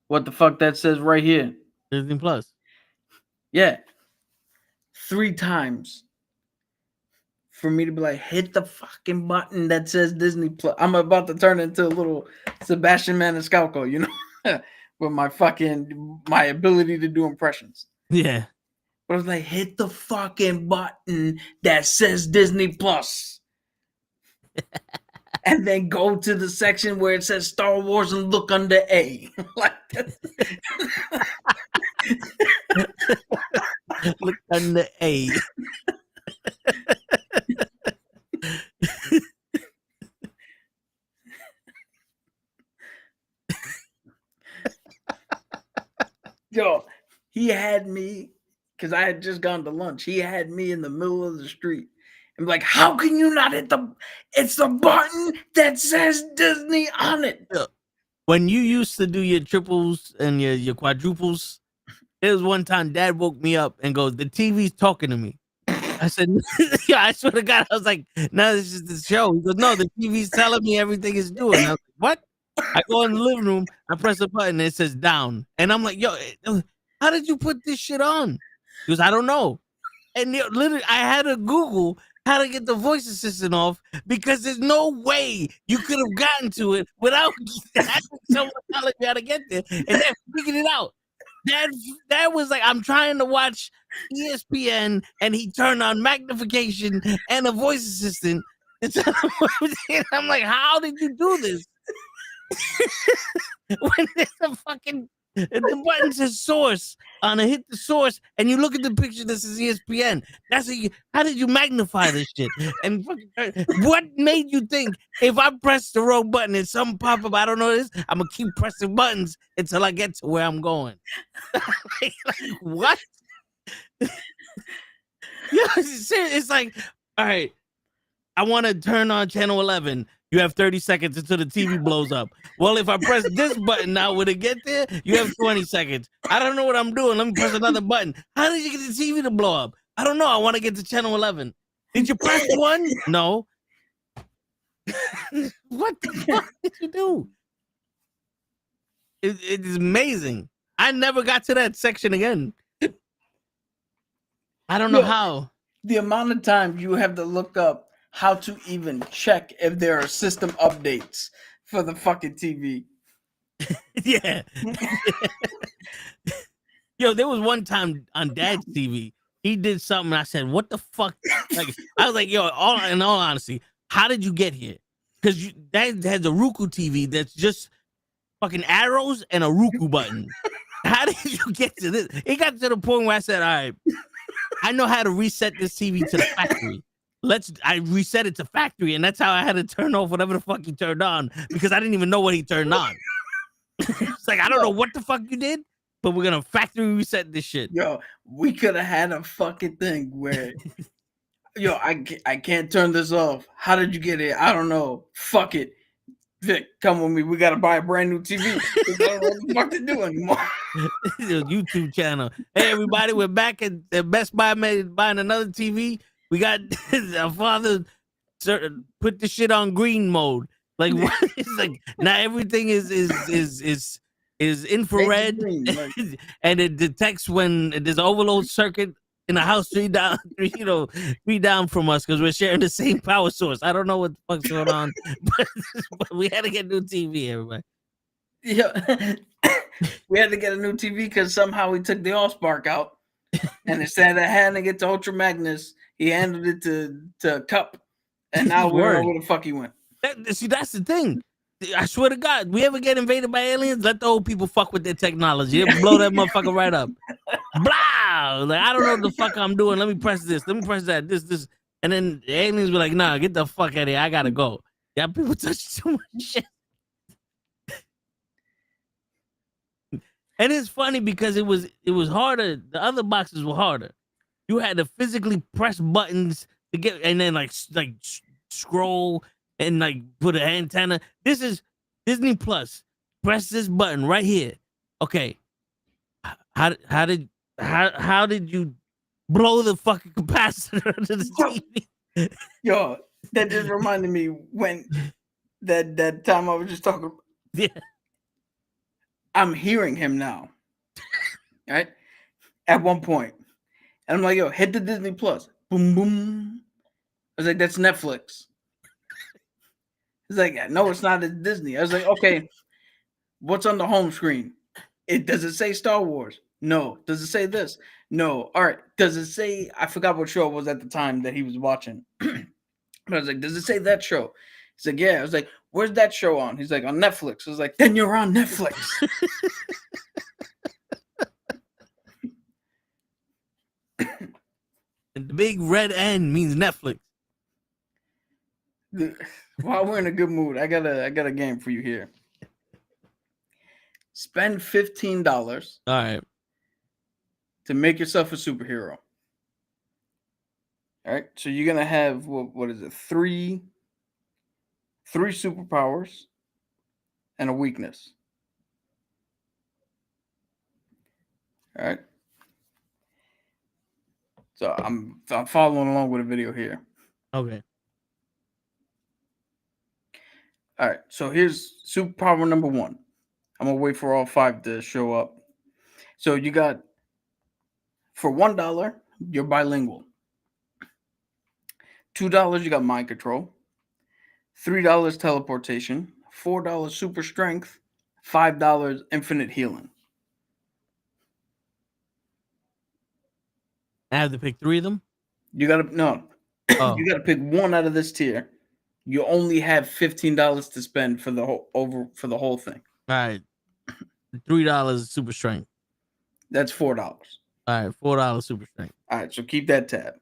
what the fuck that says right here. Disney Plus. Yeah. 3 times for me to be like, hit the fucking button that says Disney Plus. I'm about to turn into a little Sebastian Maniscalco, you know, with my ability to do impressions. Yeah. But I was like, hit the fucking button that says Disney Plus. And then go to the section where it says Star Wars and look under A. Like Look under A. Yo, he had me, because I had just gone to lunch. He had me in the middle of the street. I'm like, how can you not hit it's the button that says Disney on it. When you used to do your triples and your quadruples, there was one time Dad woke me up and goes, "The TV's talking to me." I said, "Yeah, I swear to God." I was like, "No, this is the show." He goes, "No, the TV's telling me everything it's doing." I was like, "What?" I go in the living room, I press a button, and it says down. And I'm like, "Yo, how did you put this shit on?" He goes, "I don't know." And literally, I had to Google how to get the voice assistant off, because there's no way you could have gotten to it without having someone telling you how to get there. And then figured it out. That was like, I'm trying to watch ESPN, and he turned on magnification and a voice assistant. And I'm like, how did you do this? When there's a fucking the button says source on a hit the source, and you look at the picture that says ESPN. How did you magnify this shit? And what made you think if I press the wrong button and something pop up, I don't know this, I'm gonna keep pressing buttons until I get to where I'm going? like, what? Yeah, it's like, all right, I want to turn on channel 11. You have 30 seconds until the TV blows up. Well, if I press this button now, will it get there? You have 20 seconds. I don't know what I'm doing. Let me press another button. How did you get the TV to blow up? I don't know. I want to get to channel 11. Did you press one? No. What the fuck did you do? It is amazing. I never got to that section again. I don't know how. The amount of time you have to look up how to even check if there are system updates for the fucking TV. Yeah. Yo, there was one time on Dad's TV, he did something. I said, "What the fuck?" Like, I was like, "Yo, in all honesty, how did you get here?" Because Dad has a Roku TV that's just fucking arrows and a Roku button. How did you get to this? It got to the point where I said, "All right, I know how to reset this TV to the factory. I reset it to factory," and that's how I had to turn off whatever the fuck he turned on, because I didn't even know what he turned on. It's like, I don't know what the fuck you did, but we're gonna factory reset this shit. Yo, we could have had a fucking thing where, yo, I can't turn this off. How did you get it? I don't know. Fuck it. Vic, come with me. We gotta buy a brand new TV. We don't know what the fuck to do anymore. YouTube channel. Hey everybody, we're back at Best Buy buying another TV. We got our father put the shit on green mode. Like, what? It's like now everything is infrared, and it detects when there's an overload circuit in the house three down from us, because we're sharing the same power source. I don't know what the fuck's going on, but we had to get a new TV, everybody. Yeah, we had to get a new TV because somehow we took the Allspark out, and instead of handing it to Ultra Magnus, he handed it to Cup, and now we don't know where the fuck he went. See, that's the thing. I swear to God, we ever get invaded by aliens, let the old people fuck with their technology. They'll blow that motherfucker right up. Blah! Like, I don't know what the fuck I'm doing. Let me press this. Let me press that. This. And then the aliens be like, nah, get the fuck out of here. I gotta go. Yeah, people touch too much shit. And it's funny because it was harder. The other boxes were harder. You had to physically press buttons to get, and then like scroll and like put an antenna. This is Disney Plus. Press this button right here. Okay. How did you blow the fucking capacitor to the TV? Yo, that just reminded me when that time I was just talking. Yeah. I'm hearing him now. Right? At one point. And I'm like, yo, hit the Disney Plus. Boom, boom. I was like, that's Netflix. He's like, no, it's not. It's Disney. I was like, okay, what's on the home screen? Does it say Star Wars? No. Does it say this? No. All right. Does it say, I forgot what show it was at the time that he was watching. But I was like, does it say that show? He's like, yeah. I was like, where's that show on? He's like, on Netflix. I was like, then you're on Netflix. And the big red N means Netflix. While we're in a good mood, I got a game for you here. Spend $15. All right. To make yourself a superhero. All right. So you're gonna have what is it? Three superpowers and a weakness. All right. So I'm following along with a video here. Okay. All right. So here's superpower number 1. I'm gonna wait for all 5 to show up. So you got, for $1, you're bilingual. $2, you got mind control. $3, teleportation. $4, super strength. $5, infinite healing. I have to pick 3 of them. You gotta no. Oh. You gotta pick one out of this tier. You only have $15 to spend for the whole thing. All right. $3 super strength. That's $4. All right, $4 super strength. All right, so keep that tab.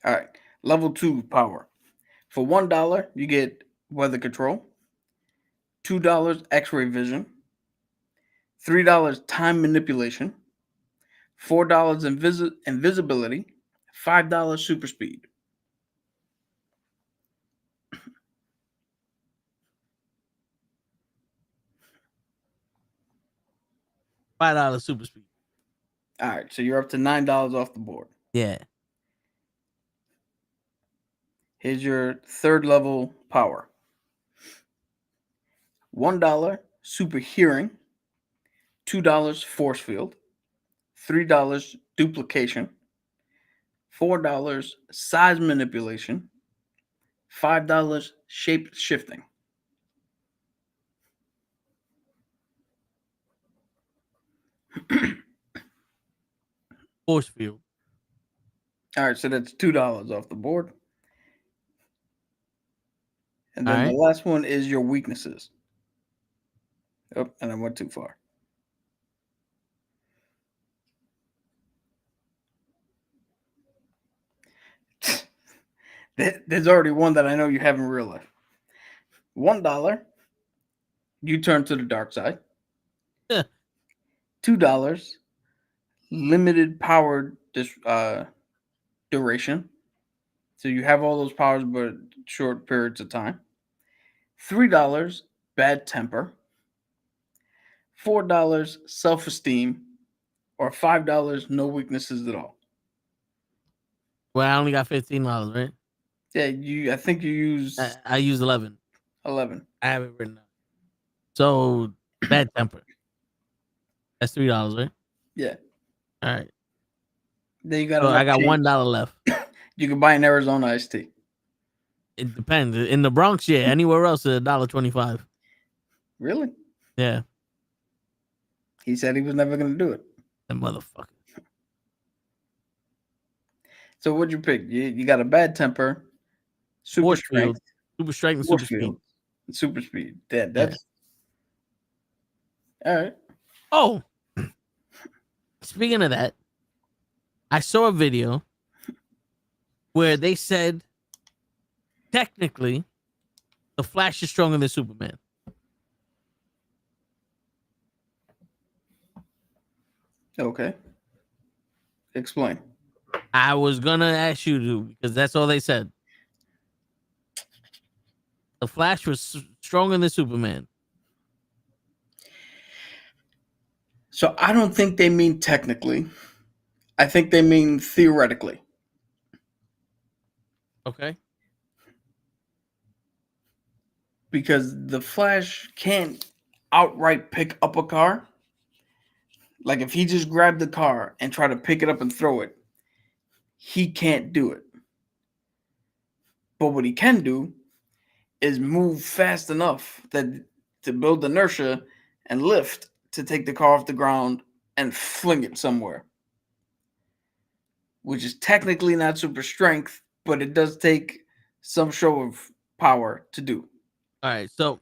All right, level 2 power. For $1, you get weather control. $2 X-ray vision. $3 time manipulation. $4 invisibility. $5 super speed. $5 super speed. All right, so you're up to $9 off the board. Yeah. Here's your third level power. $1 super hearing. $2 force field. $3 duplication. $4 size manipulation. $5 shape shifting. Force field. All right, so that's $2 off the board. And then All the right. last one is your weaknesses. Oh, and I went too far. There's already one that I know you have in real life. $1, you turn to the dark side. $2, limited power duration. So you have all those powers, but short periods of time. $3, bad temper. $4, self-esteem. Or $5, no weaknesses at all. Well, I only got $15, right? Yeah, I think you use I used 11. 11. I have it written down. So bad temper. That's $3, right? Yeah. All right. Then you got. So I got change. $1 left. You can buy an Arizona iced tea. It depends. In the Bronx, yeah. Anywhere else, it's $1.25. Really? Yeah. He said he was never going to do it. That motherfucker. So what'd you pick? You got a bad temper, super Force strength, field, super strength, and force super speed. field, and super speed. That's all right. Oh, speaking of that, I saw a video where they said technically the Flash is stronger than Superman. Okay. Explain. I was gonna ask you to because that's all they said. The Flash was stronger than Superman. So I don't think they mean technically. I think they mean theoretically. Okay. Because the Flash can't outright pick up a car. Like if he just grabbed the car and tried to pick it up and throw it, he can't do it. But what he can do is move fast enough that to build inertia and lift to take the car off the ground and fling it somewhere. Which is technically not super strength, but it does take some show of power to do. All right. So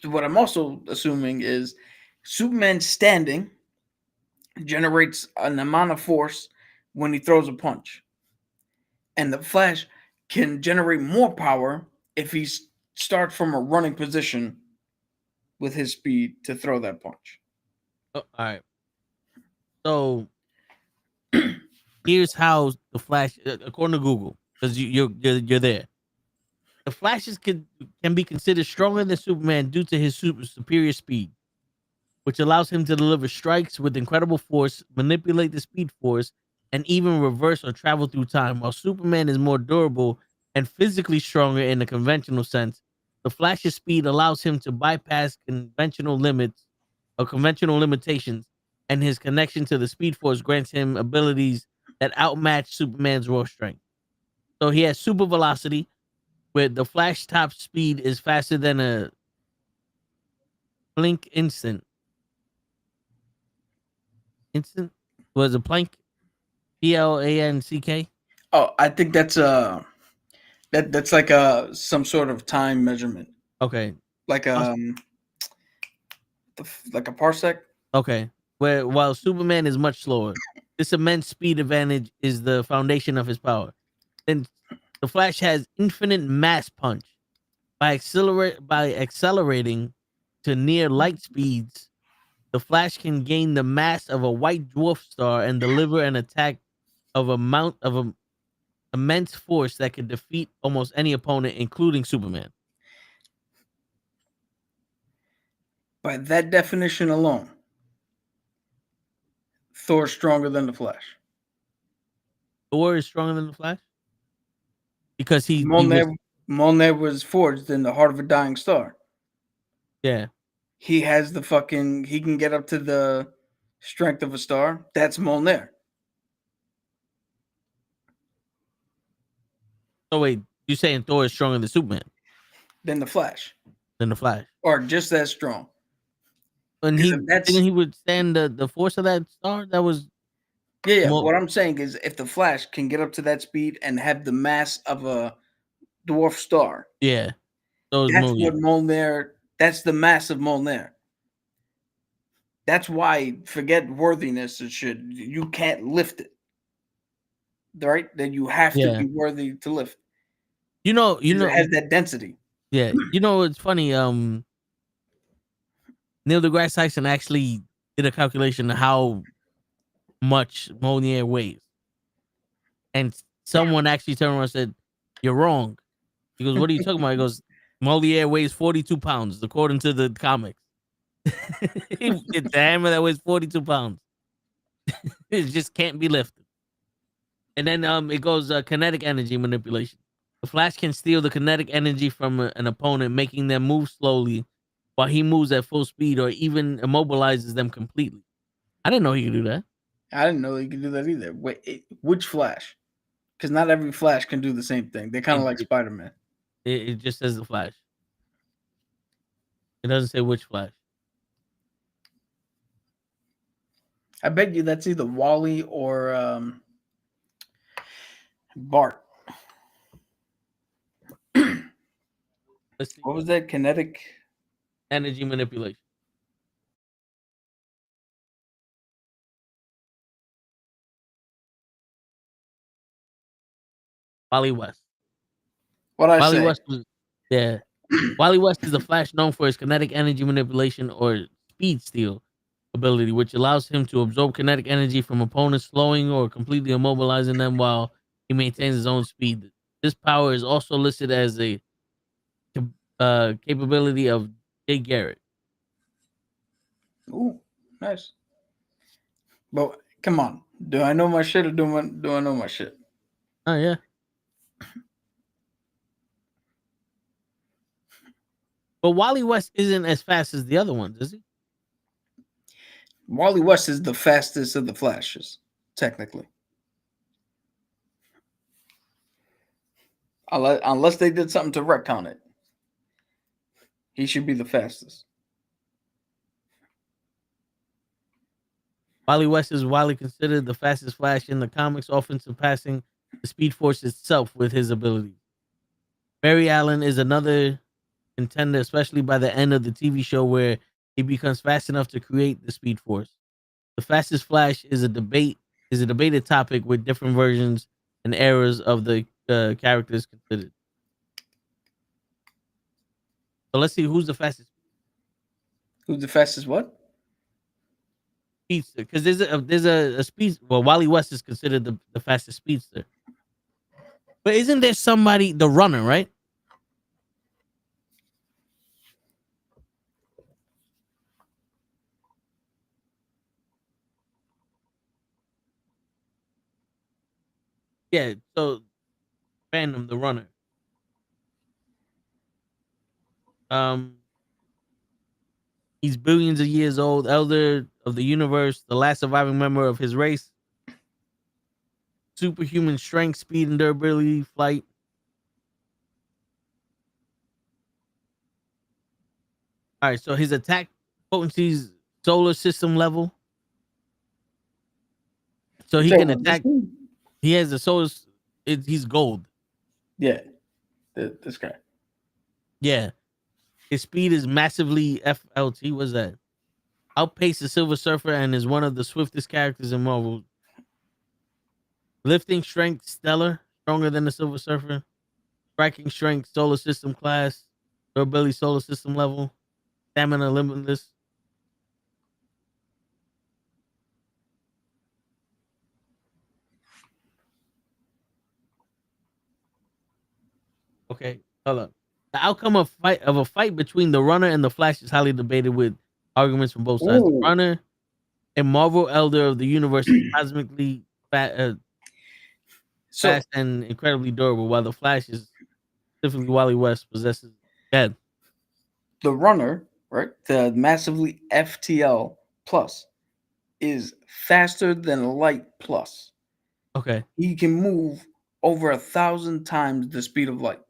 What I'm also assuming is Superman standing generates an amount of force when he throws a punch. And the Flash can generate more power if he starts from a running position with his speed to throw that punch. all right. So here's how the Flash, according to Google, because you're there. The Flashes can be considered stronger than Superman due to his superior speed, which allows him to deliver strikes with incredible force, manipulate the speed force, and even reverse or travel through time. While Superman is more durable and physically stronger in the conventional sense, the Flash's speed allows him to bypass conventional limits or conventional limitations, and his connection to the speed force grants him abilities that outmatch Superman's raw strength. So he has super velocity, where the Flash top speed is faster than Plink Instant. Instant was a Planck, PLANCK. Oh, I think that's that's like some sort of time measurement, Okay, like like a parsec. okay. Where while Superman is much slower, this immense speed advantage is the foundation of his power. Then the Flash has infinite mass punch. By accelerating to near light speeds, the Flash can gain the mass of a white dwarf star and deliver an attack of immense force that could defeat almost any opponent, including Superman. By that definition alone, Thor's stronger than the Flash. Thor is stronger than the Flash because he was, Mjolnir was forged in the heart of a dying star. yeah. He has he can get up to the strength of a star. That's Mjolnir. So wait, you saying Thor is stronger than Superman Than the Flash. than the Flash? Or just as strong. And didn't he withstand the force of that star? That was Yeah. What I'm saying is if the Flash can get up to that speed and have the mass of a dwarf star. yeah. So That's what Mjolnir. That's the mass of Mjolnir. That's why forget worthiness and shit. You can't lift it. Right? Then you have to be worthy to lift. You know, It has that density. Yeah. You know, it's funny. Neil deGrasse Tyson actually did a calculation of how much Mjolnir weighs, and someone actually turned around and said, "You're wrong." He goes, "What are you talking about?" He goes, "Mjolnir weighs 42 pounds, according to the comics." It's a hammer that weighs 42 pounds. It just can't be lifted. And then it goes kinetic energy manipulation. The Flash can steal the kinetic energy from an opponent, making them move slowly while he moves at full speed, or even immobilizes them completely. I didn't know he could do that. I didn't know he could do that either. Wait, which Flash? Because not every Flash can do the same thing. They're kind of like Spider-Man. It just says the Flash. It doesn't say which Flash. I bet you that's either Wally or Bart. Let's see. What was that? Kinetic Energy manipulation. Wally West. Wally West was Wally West is a Flash known for his kinetic energy manipulation or speed steal ability, which allows him to absorb kinetic energy from opponents, slowing or completely immobilizing them while he maintains his own speed. This power is also listed as a capability of Jay Garrett. Ooh, nice. But come on, do I know my shit or do I know my shit? Oh yeah. But Wally West isn't as fast as the other ones, is he? Wally West is the fastest of the Flashes, technically. Unless they did something to retcon it. He should be the fastest. Wally West is widely considered the fastest Flash in the comics, often surpassing the Speed Force itself with his abilities. Barry Allen is another contender, especially by the end of the TV show where he becomes fast enough to create the Speed Force. The fastest Flash is a debated topic with different versions and eras of the characters considered. So let's see who's the fastest. Who's the fastest what? Speedster, because there's a speed. Well, Wally West is considered the fastest speedster. But isn't there somebody, the runner, right? Yeah, so Phantom, the runner. He's billions of years old, elder of the universe, the last surviving member of his race. Superhuman strength, speed, and durability, flight. All right, so his attack potency's solar system level. So he You can talking about this attack. dude? He has the solar. He's gold. Yeah, this guy. Yeah. His speed is massively FLT. What's that? Outpace the Silver Surfer and is one of the swiftest characters in Marvel. Lifting strength, stellar, stronger than the Silver Surfer. Striking strength, solar system class. Durability, solar system level. Stamina, limitless. Okay, hold on. The outcome of a fight between the Runner and the Flash is highly debated, with arguments from both sides. The Ooh. Runner, a Marvel elder of the universe, is cosmically So fast and incredibly durable, while the Flash is, specifically Wally West, possesses dead. the Runner, right? The massively FTL plus is faster than light plus. Okay, He can move over 1,000 times the speed of light.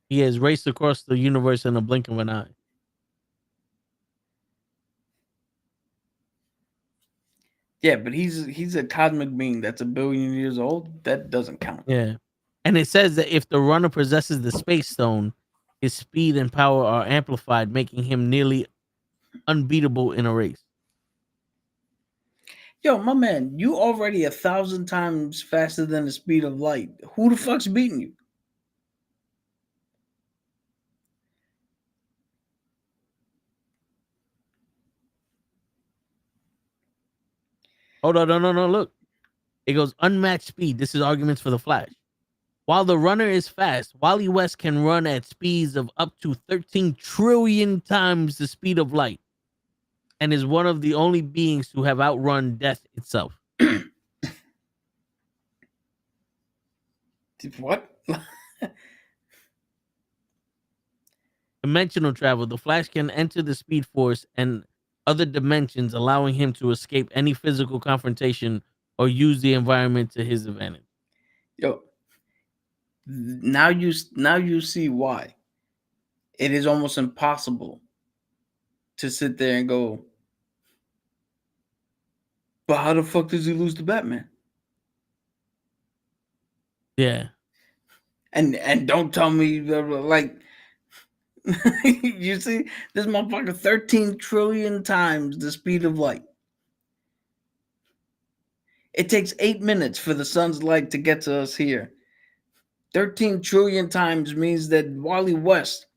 he has raced across the universe in a blink of an eye. Yeah, but he's a cosmic being that's 1,000,000,000 years old. That doesn't count. Yeah, and it says that if the Runner possesses the Space Stone, his speed and power are amplified, making him nearly unbeatable in a race. Yo, my man, you already 1,000 times faster than the speed of light. Who the fuck's beating you? Hold on, no, look. It goes unmatched speed. This is arguments for the Flash. While the Runner is fast, Wally West can run at speeds of up to 13 trillion times the speed of light, and is one of the only beings to have outrun death itself. What? Dimensional travel. The Flash can enter the Speed Force and other dimensions, allowing him to escape any physical confrontation or use the environment to his advantage. Yo, now you see why it is almost impossible to sit there and go, but how the fuck does he lose to Batman? Yeah. And don't tell me like you see this motherfucker 13 trillion times the speed of light. It takes 8 minutes for the sun's light to get to us here. 13 trillion times means that Wally West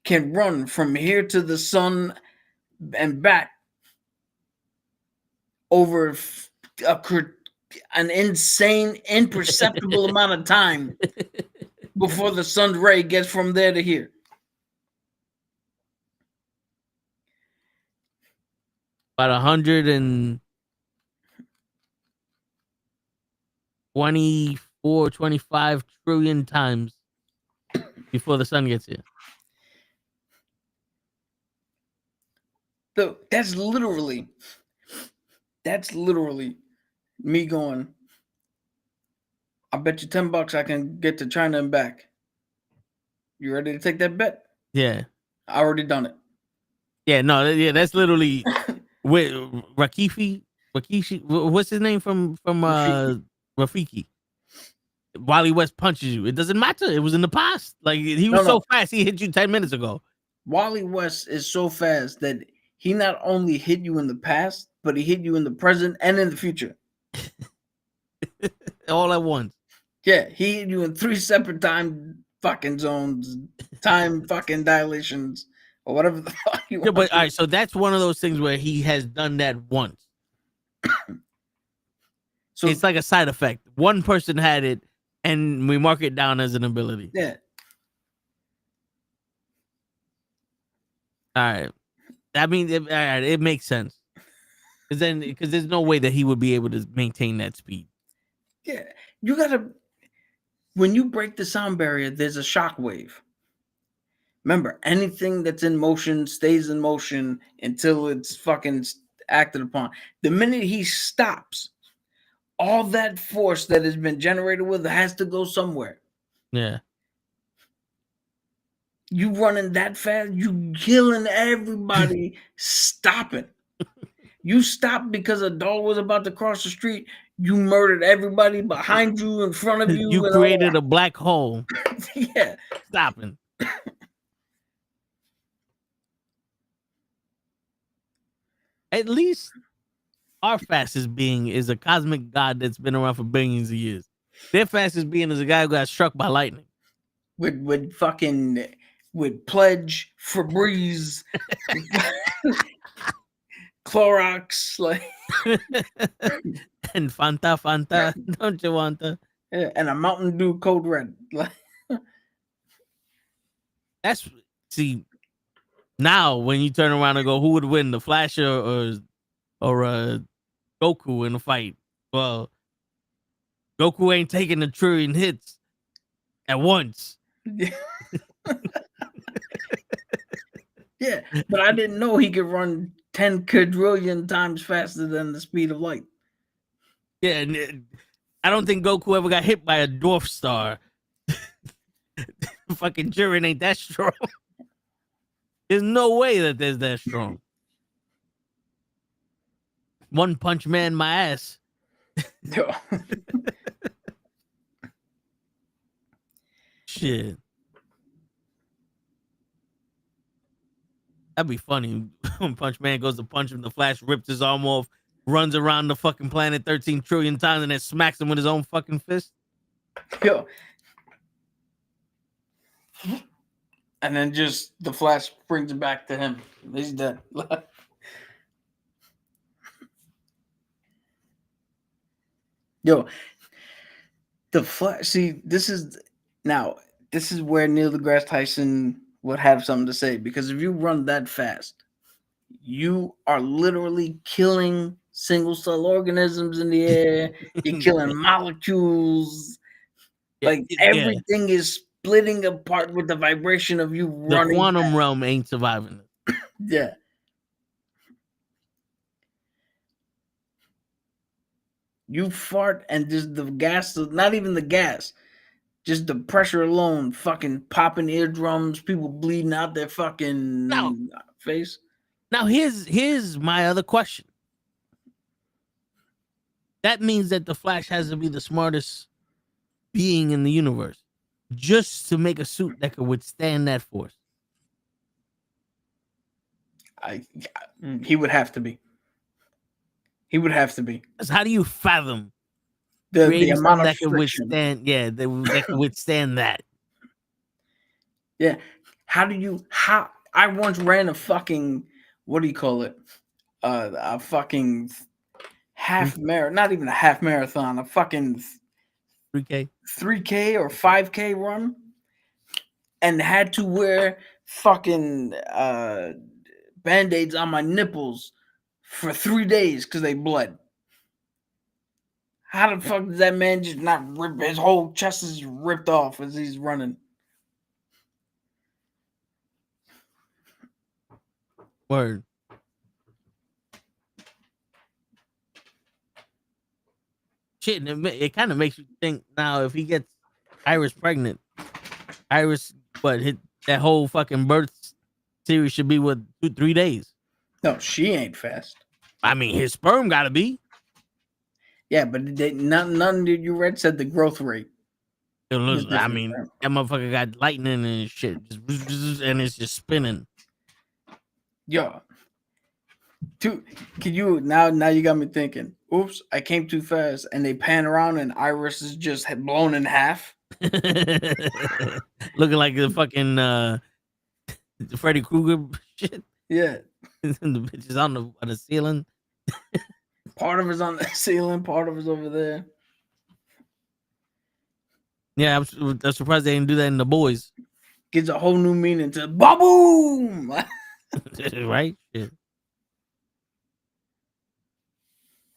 can run from here to the sun and back over an insane, imperceptible amount of time before the sun's ray gets from there to here. About 124, 25 trillion times before the sun gets here. So that's literally me going, I bet you $10 I can get to China and back. You ready to take that bet? Yeah. I already done it. Yeah, no, yeah, that's literally with Rikishi. What's his name from Rafiki? Wally West punches you. It doesn't matter. It was in the past. Like he was so fast, he hit you 10 minutes ago. Wally West is so fast that he not only hit you in the past, but he hit you in the present and in the future. All at once. Yeah, he hit you in 3 separate time fucking zones, time fucking dilations, or whatever the fuck you want. Yeah, but all right, so that's one of those things where he has done that once. So it's like a side effect. One person had it, and we mark it down as an ability. Yeah. All right. I mean, it makes sense. Because there's no way that he would be able to maintain that speed. Yeah, you gotta. When you break the sound barrier, there's a shock wave. Remember, anything that's in motion stays in motion until it's fucking acted upon. The minute he stops, all that force that has been generated with it has to go somewhere. Yeah. You running that fast, you killing everybody, stopping. You stopped because a dog was about to cross the street. You murdered everybody behind you, in front of you. You and created a black hole. Yeah. Stopping. At least our fastest being is a cosmic god that's been around for billions of years. Their fastest being is a guy who got struck by lightning. With Pledge, Febreze, Clorox, like And Fanta, don't you want to? and a Mountain Dew Code Red. Like, That's see. Now, when you turn around and go, who would win, the Flash or Goku in a fight? Well, Goku ain't taking the trillion hits at once. Yeah, but I didn't know he could run 10 quadrillion times faster than the speed of light. Yeah, and I don't think Goku ever got hit by a dwarf star. Fucking Jiren ain't that strong. There's no way that there's that strong. One Punch Man my ass. Shit. That'd be funny. When Punch Man goes to punch him, the Flash rips his arm off, runs around the fucking planet 13 trillion times, and then smacks him with his own fucking fist. Yo. And then just the Flash brings it back to him. He's dead. Yo, the Flash. See, this is where Neil deGrasse Tyson would have something to say, because if you run that fast, you are literally killing single cell organisms in the air. You're killing molecules. Like everything is splitting apart with the vibration of you running. The quantum realm ain't surviving it. Yeah. You fart and just the gas, not even the gas, just the pressure alone, fucking popping eardrums, people bleeding out their fucking face. Now here's my other question. That means that the Flash has to be the smartest being in the universe just to make a suit that could withstand that force. He would have to be. He would have to be. How do you fathom the amount of that could friction? withstand? Yeah, that could withstand that. Yeah. How I once ran a fucking, what do you call it? A fucking half marathon, not even a half marathon, a fucking 3K or 5K run, and had to wear fucking band-aids on my nipples for 3 days because they bled. How the fuck does that man just not rip, his whole chest is ripped off as he's running? Word. Shit, it kind of makes you think now, if he gets Iris pregnant, that whole fucking birth series should be 2-3 days. No, she ain't fast. I mean, his sperm gotta be. Yeah, but none that you read said the growth rate. I mean, that motherfucker got lightning and shit, and it's just spinning. Yo, can you now you got me thinking, oops, I came too fast, and they pan around and Iris is just blown in half. Looking like the fucking Freddy Krueger shit. Yeah. The bitch is on the ceiling. Part of it's on the ceiling, part of it's over there. Yeah, I'm surprised they didn't do that in The Boys. Gives a whole new meaning to ba-boom! Right? Shit.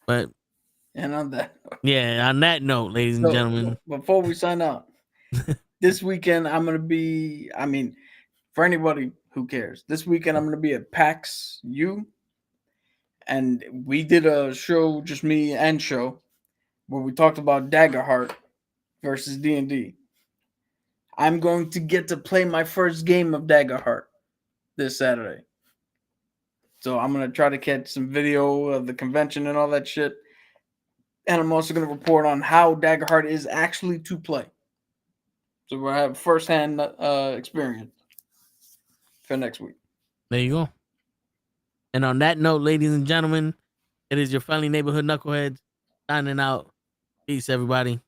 But and on that, on that note, ladies and gentlemen, before we sign out, this weekend I'm gonna be. I mean, for anybody who cares, this weekend I'm gonna be at PAX U, and we did a show, just me and show, where we talked about Daggerheart versus D&D. I'm going to get to play my first game of Daggerheart this Saturday. So I'm going to try to catch some video of the convention and all that shit. And I'm also going to report on how Daggerheart is actually to play. So we'll have firsthand experience for next week. There you go. And on that note, ladies and gentlemen, it is your friendly neighborhood knuckleheads signing out. Peace, everybody.